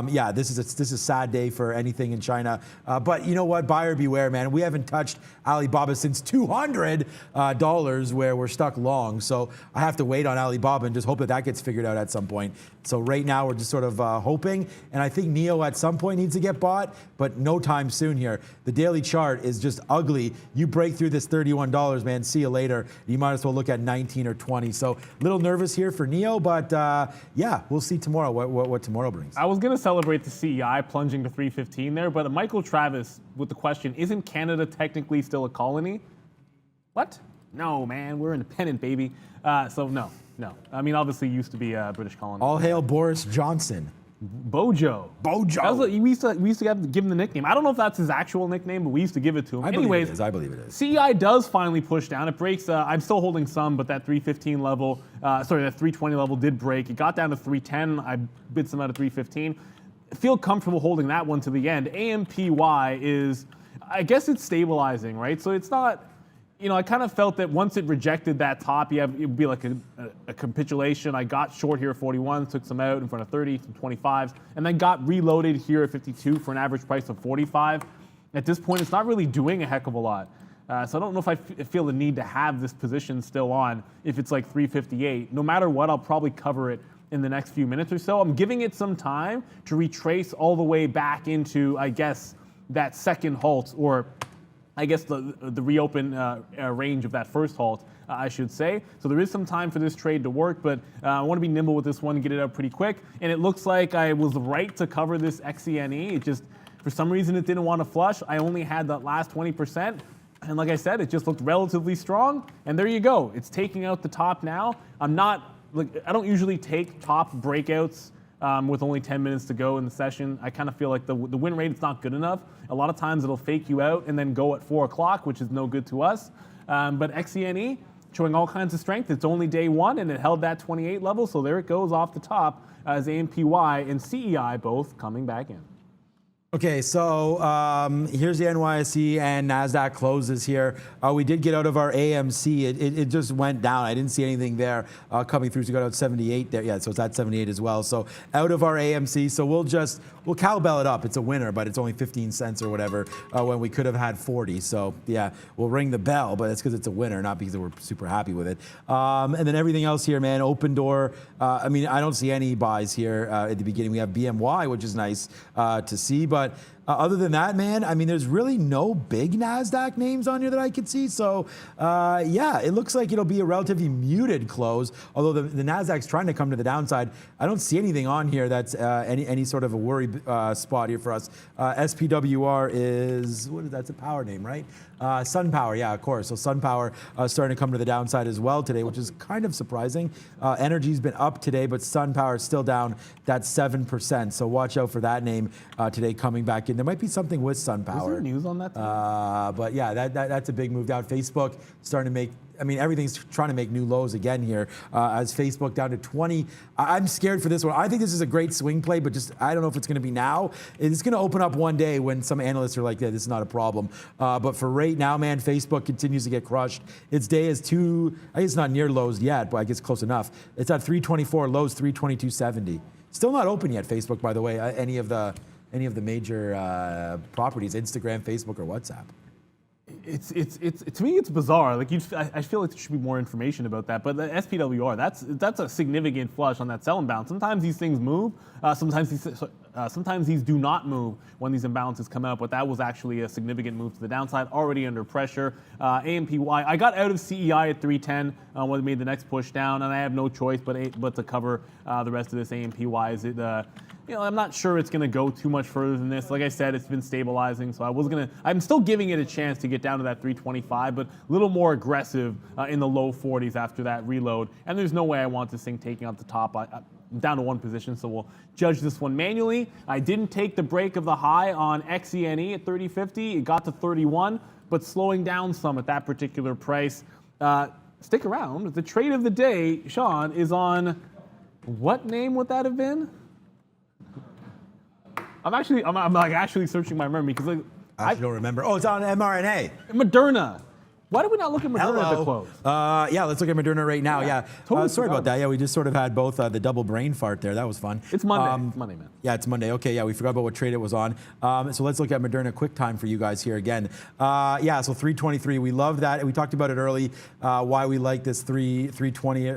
yeah, this is a sad day for anything in China. But you know what? Buyer beware, man. We haven't touched Alibaba since $200 where we're stuck long. So I have to wait on Alibaba and just hope that gets figured out at some point. So right now we're just sort of hoping, and I think NIO at some point needs to get bought, but no time soon here. The daily chart is just ugly. You break through this $31, man, see you later. You might as well look at 19 or 20. So a little nervous here for NIO, but yeah, we'll see tomorrow what tomorrow brings. I was going to celebrate the CEI plunging to 315 there, but Michael Travis with the question, isn't Canada technically still a colony? What? No, man, we're independent, baby. So no. I mean, obviously used to be a British colony. All hail Boris Johnson. Bojo. Bojo. We used to give him the nickname. I don't know if that's his actual nickname, but we used to give it to him. I believe it is. CEI does finally push down. It breaks. I'm still holding some, but that 315 level, that 320 level did break. It got down to 310. I bid some out of 315. I feel comfortable holding that one to the end. AMPY is, I guess it's stabilizing, right? So it's not. I kind of felt that once it rejected that top, it would be like a capitulation. I got short here at 41, took some out in front of 30, some 25s, and then got reloaded here at 52 for an average price of 45. At this point, it's not really doing a heck of a lot. So I don't know if I feel the need to have this position still on if it's like 358. No matter what, I'll probably cover it in the next few minutes or so. I'm giving it some time to retrace all the way back into, I guess, that second halt, or I guess the reopen range of that first halt, I should say. So there is some time for this trade to work, but I want to be nimble with this one, get it out pretty quick. And it looks like I was right to cover this XENE. It just, for some reason, it didn't want to flush. I only had that last 20%. And like I said, it just looked relatively strong. And there you go. It's taking out the top now. I don't usually take top breakouts with only 10 minutes to go in the session. I kind of feel like the win rate is not good enough. A lot of times it'll fake you out and then go at 4 o'clock, which is no good to us. But XENE showing all kinds of strength. It's only day one and it held that 28 level. So there it goes off the top as AMPY and CEI both coming back in. Okay, so here's the NYSE and NASDAQ closes here. We did get out of our AMC. It just went down. I didn't see anything there coming through. So we got out 78 there. Yeah, so it's at 78 as well. So out of our AMC. So we'll cowbell it up. It's a winner, but it's only 15 cents or whatever when we could have had 40. So yeah, we'll ring the bell, but it's because it's a winner, not because we're super happy with it. And then everything else here, man, open door. I mean, I don't see any buys here at the beginning. We have BMY, which is nice to see, but other than that, man, I mean, there's really no big NASDAQ names on here that I could see. So, yeah, it looks like it'll be a relatively muted close, although the NASDAQ's trying to come to the downside. I don't see anything on here that's any sort of a worry spot here for us. SPWR is, that's a power name, right? SunPower, yeah, of course. So SunPower starting to come to the downside as well today, which is kind of surprising. Energy's been up today, but SunPower is still down that 7%. So watch out for that name today coming back in. There might be something with SunPower. Is there news on that? But yeah, that's a big move down. Facebook starting to make, I mean, everything's trying to make new lows again here as Facebook down to 20. I'm scared for this one. I think this is a great swing play, but just I don't know if it's going to be now. It's going to open up one day when some analysts are like, yeah, this is not a problem. But for right now, man, Facebook continues to get crushed. Its day is I guess it's not near lows yet, but I guess close enough. It's at 324, lows 322.70. Still not open yet, Facebook, by the way, any of the major properties, Instagram, Facebook, or WhatsApp. It's to me it's bizarre. Like I feel like there should be more information about that. But the SPWR, that's a significant flush on that sell and bounce. Sometimes these things move. Sometimes these Sometimes these do not move when these imbalances come out, but that was actually a significant move to the downside, already under pressure. AMPY, I got out of CEI at 310 when it made the next push down, and I have no choice but to cover the rest of this AMPY. Is it? I'm not sure it's going to go too much further than this. Like I said, it's been stabilizing, so I'm still giving it a chance to get down to that 325, but a little more aggressive in the low 40s after that reload. And there's no way I want this thing taking out the top. I'm down to one position, so we'll judge this one manually. I didn't take the break of the high on XENE at 30.50. It got to 31, but slowing down some at that particular price. Stick around. The trade of the day, Sean, is on what name would that have been? I'm actually searching my memory because I don't remember. Oh, it's on mRNA. Moderna. Why did we not look at Moderna at the close? Yeah, let's look at Moderna right now. Yeah. Totally Sorry about that. Yeah, we just sort of had both the double brain fart there. That was fun. It's Monday. It's Monday, man. Yeah, it's Monday. Okay, yeah, we forgot about what trade it was on. So let's look at Moderna quick time for you guys here again. Yeah, so 323. We love that. We talked about it early. Why we like this 320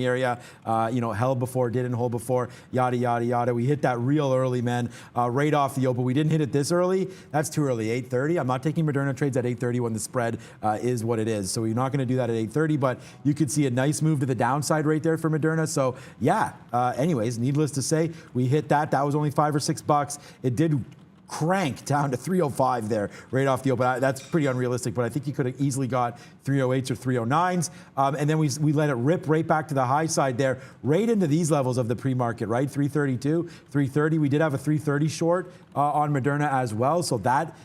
area. Held before, didn't hold before. Yada yada yada. We hit that real early, man. Right off the open. We didn't hit it this early. That's too early. 8:30. I'm not taking Moderna trades at 8:30 when the spread is what it is. So we're not going to do that at 8:30, but you could see a nice move to the downside right there for Moderna. So yeah, anyways, needless to say, we hit that. That was only $5 or $6. It did crank down to 305 there right off the open. That's pretty unrealistic, but I think you could have easily got 308s or 309s. And then we let it rip right back to the high side there, right into these levels of the pre-market, right? 332, 330. We did have a 330 short on Moderna as well. So that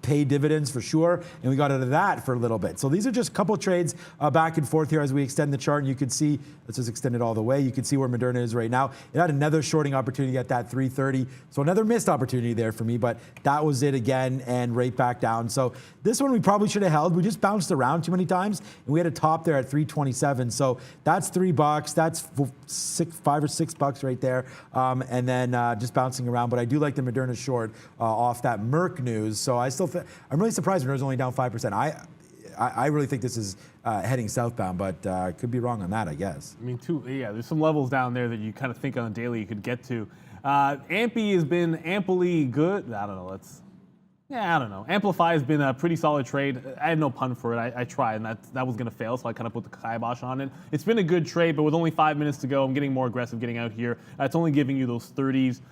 pay dividends for sure, and we got out of that for a little bit. So these are just a couple trades back and forth here as we extend the chart, and you can see, let's just extend it all the way. You can see where Moderna is right now. It had another shorting opportunity at that 330, so another missed opportunity there for me, but that was it again, and right back down. So this one we probably should have held. We just bounced around too many times, and we had a top there at 327. So that's $3. That's $5 or $6 right there, and then just bouncing around. But I do like the Moderna short off that Merck news. So I'm really surprised Moderna's only down 5%. I really think this is heading southbound, but could be wrong on that, I guess. I mean, there's some levels down there that you kind of think on a daily you could get to. Ampy has been amply good. I don't know. Amplify has been a pretty solid trade. I had no pun for it. I tried, and that was going to fail, so I kind of put the kibosh on it. It's been a good trade, but with only 5 minutes to go, I'm getting more aggressive getting out here. It's only giving you those 30s.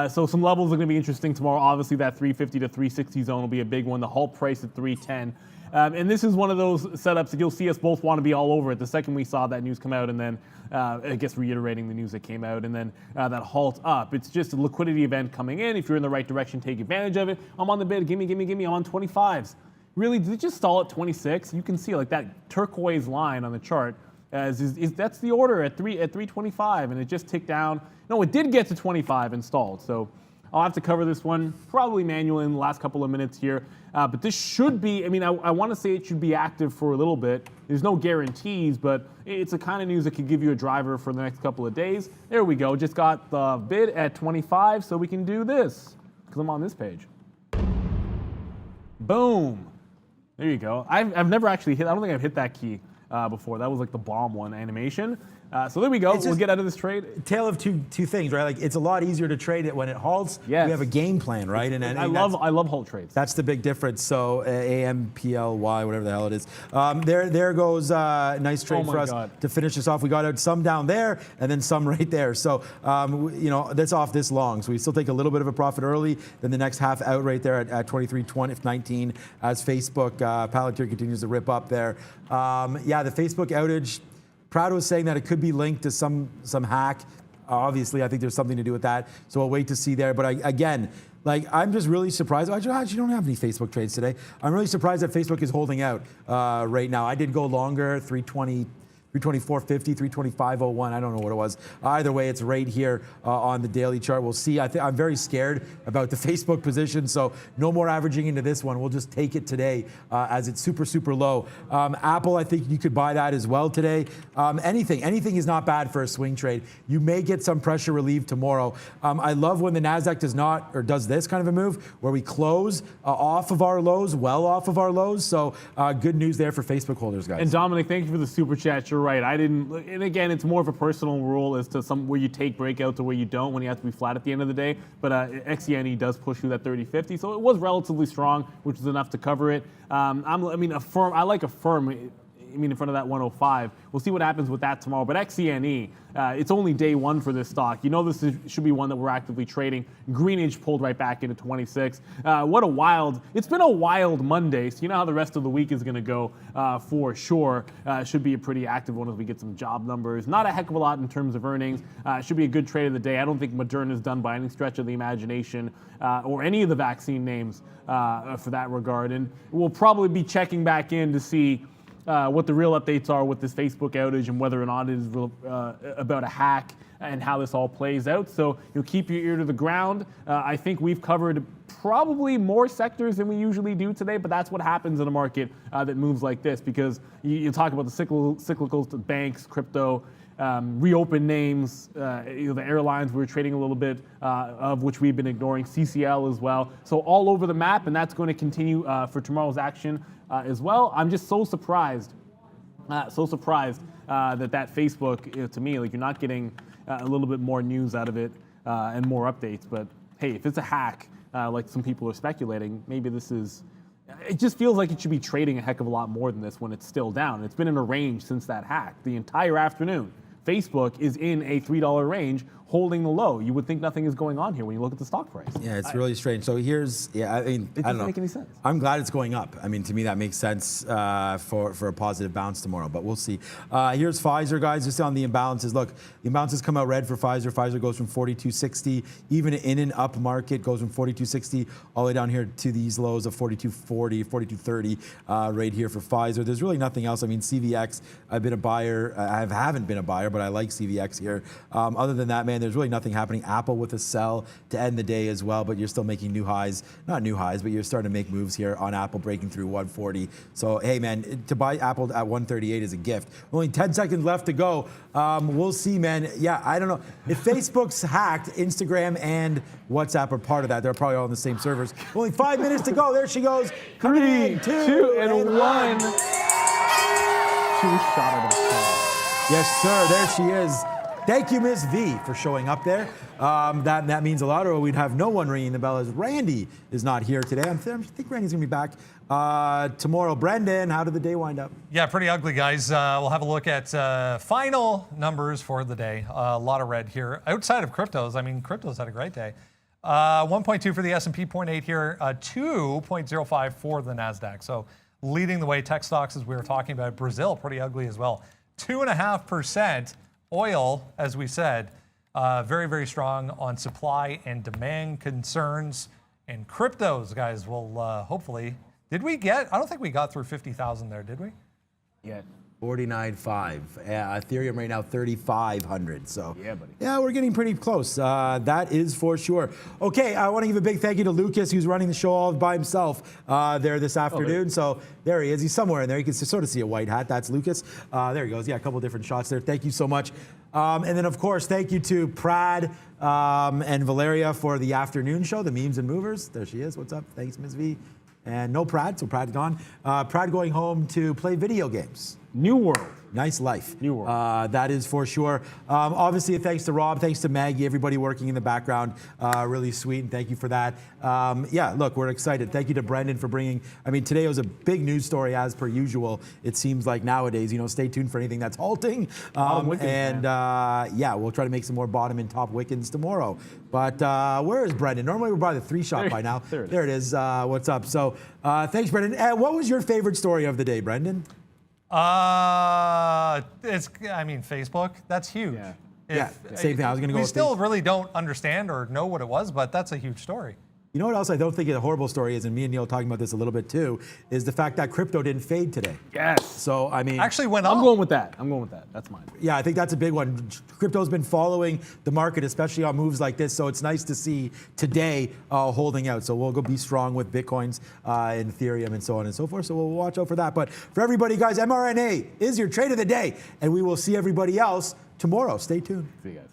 So some levels are going to be interesting tomorrow. Obviously, that 350 to 360 zone will be a big one. The halt price at 310. And this is one of those setups that you'll see us both want to be all over it. The second we saw that news come out, and then I guess reiterating the news that came out, and then that halt up. It's just a liquidity event coming in. If you're in the right direction, take advantage of it. I'm on the bid. Gimme. I'm on 25s. Really, did it just stall at 26? You can see like that turquoise line on the chart. That's the order at 325, and it just ticked down. No, it did get to 25 and stalled. So I'll have to cover this one probably manually in the last couple of minutes here. But this should be, I want to say it should be active for a little bit. There's no guarantees, but it's a kind of news that could give you a driver for the next couple of days. There we go. Just got the bid at 25, so we can do this because I'm on this page. Boom. There you go. I've never actually hit, I don't think I've hit that key before. That was like the bomb one animation. So there we go. We'll get out of this trade. Tale of two things, right? Like it's a lot easier to trade it when it halts. Yes. We have a game plan, right? And I love halt trades. That's the big difference. So AMPLY, whatever the hell it is. There goes nice trade for us to finish this off. We got out some down there and then some right there. So that's off this long. So we still take a little bit of a profit early. Then the next half out right there at 23.19 as Facebook Palantir continues to rip up there. The Facebook outage. Proud was saying that it could be linked to some hack. Obviously, I think there's something to do with that. So we'll wait to see there. But I'm just really surprised. I actually don't have any Facebook trades today. I'm really surprised that Facebook is holding out right now. I did go longer, 320. 324.50, 325.01. I don't know what it was. Either way, it's right here on the daily chart. We'll see. I'm very scared about the Facebook position, so no more averaging into this one. We'll just take it today as it's super, super low. Apple, I think you could buy that as well today. Anything is not bad for a swing trade. You may get some pressure relief tomorrow. I love when the NASDAQ does this kind of a move where we close off of our lows, well off of our lows. So good news there for Facebook holders, guys. And Dominic, thank you for the super chat. You're right. I didn't, and again, it's more of a personal rule as to where you take breakouts or where you don't when you have to be flat at the end of the day. But XENE does push through that 30-50, so it was relatively strong, which is enough to cover it. Affirm. I like Affirm. In front of that 105. We'll see what happens with that tomorrow. But XENE, it's only day one for this stock. You know this should be one that we're actively trading. Greenage pulled right back into 26. It's been a wild Monday, so you know how the rest of the week is going to go for sure. Should be a pretty active one as we get some job numbers. Not a heck of a lot in terms of earnings. Should be a good trade of the day. I don't think Moderna is done by any stretch of the imagination or any of the vaccine names for that regard. And we'll probably be checking back in to see what the real updates are with this Facebook outage and whether or not it is about a hack and how this all plays out. So you'll keep your ear to the ground. I think we've covered probably more sectors than we usually do today, but that's what happens in a market that moves like this, because you talk about the cyclicals, the banks, crypto, reopen names, the airlines we were trading a little bit of, which we've been ignoring, CCL as well. So all over the map, and that's going to continue for tomorrow's action as well. I'm just so surprised that Facebook, to me, like, you're not getting a little bit more news out of it and more updates. But hey, if it's a hack, like some people are speculating, maybe this is. It just feels like it should be trading a heck of a lot more than this when it's still down. It's been in a range since that hack the entire afternoon. Facebook is in a $3 range, holding the low. You would think nothing is going on here when you look at the stock price. Yeah, it's really strange. So here's, it doesn't make any sense. I'm glad it's going up. I mean, to me, that makes sense for a positive bounce tomorrow, but we'll see. Here's Pfizer, guys, just on the imbalances. Look, the imbalances come out red for Pfizer. Pfizer goes from 42.60, even in an up market, goes from 42.60 all the way down here to these lows of 42.40, 42.30 right here for Pfizer. There's really nothing else. I mean, CVX, I've been a buyer. I haven't been a buyer, but I like CVX here. Other than that, man, there's really nothing happening. Apple with a sell to end the day as well, but you're still making new highs. Not new highs, but you're starting to make moves here on Apple breaking through 140. So, hey, man, to buy Apple at 138 is a gift. Only 10 seconds left to go. We'll see, man. Yeah, I don't know. If Facebook's hacked, Instagram and WhatsApp are part of that. They're probably all on the same servers. Only 5 minutes to go. There she goes. 3, 2, and 1. She was shot at us. Yes, sir. There she is. Thank you, Ms. V, for showing up there. That means a lot, or we'd have no one ringing the bell, as Randy is not here today. I think Randy's going to be back tomorrow. Brendan, how did the day wind up? Yeah, pretty ugly, guys. We'll have a look at final numbers for the day. A lot of red here. Outside of cryptos, I mean, cryptos had a great day. 1.2 for the S&P, 0.8 here, 2.05 for the NASDAQ. So leading the way, tech stocks, as we were talking about. Brazil, pretty ugly as well. 2.5%. Oil, as we said, very, very strong on supply and demand concerns. And cryptos, guys, will hopefully. I don't think we got through 50,000 there, did we? Yeah. 49.5. Ethereum right now 3,500. So yeah, buddy. Yeah, we're getting pretty close. That is for sure. Okay, I want to give a big thank you to Lucas, who's running the show all by himself there this afternoon. So there he is. He's somewhere in there. You can sort of see a white hat. That's Lucas. There he goes. Yeah, a couple different shots there. Thank you so much. And then, of course, thank you to Prad and Valeria for the afternoon show, the Memes and Movers. There she is. What's up? Thanks, Ms. V. And no Prad, so Prad's gone. Prad going home to play video games. New world. Nice life. New world. That is for sure. Obviously, thanks to Rob, thanks to Maggie, everybody working in the background. Really sweet, and thank you for that. Yeah, look, we're excited. Thank you to Brendan for bringing, today was a big news story as per usual. It seems like nowadays, stay tuned for anything that's halting. Yeah, we'll try to make some more bottom and top Wiccans tomorrow. But where is Brendan? Normally we're by the 3-shot by now. There it is. What's up? So thanks, Brendan. What was your favorite story of the day, Brendan? Facebook, that's huge. Yeah, same thing. I was going to go. We still really don't understand or know what it was, but that's a huge story. You know what else I don't think a horrible story is, and me and Neil talking about this a little bit too, is the fact that crypto didn't fade today. Yes. So, actually went up. I'm going with that. That's mine. Yeah, I think that's a big one. Crypto's been following the market, especially on moves like this, so it's nice to see today holding out. So we'll go be strong with Bitcoins and Ethereum and so on and so forth, so we'll watch out for that. But for everybody, guys, mRNA is your trade of the day, and we will see everybody else tomorrow. Stay tuned. See you guys.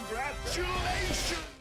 Congratulations!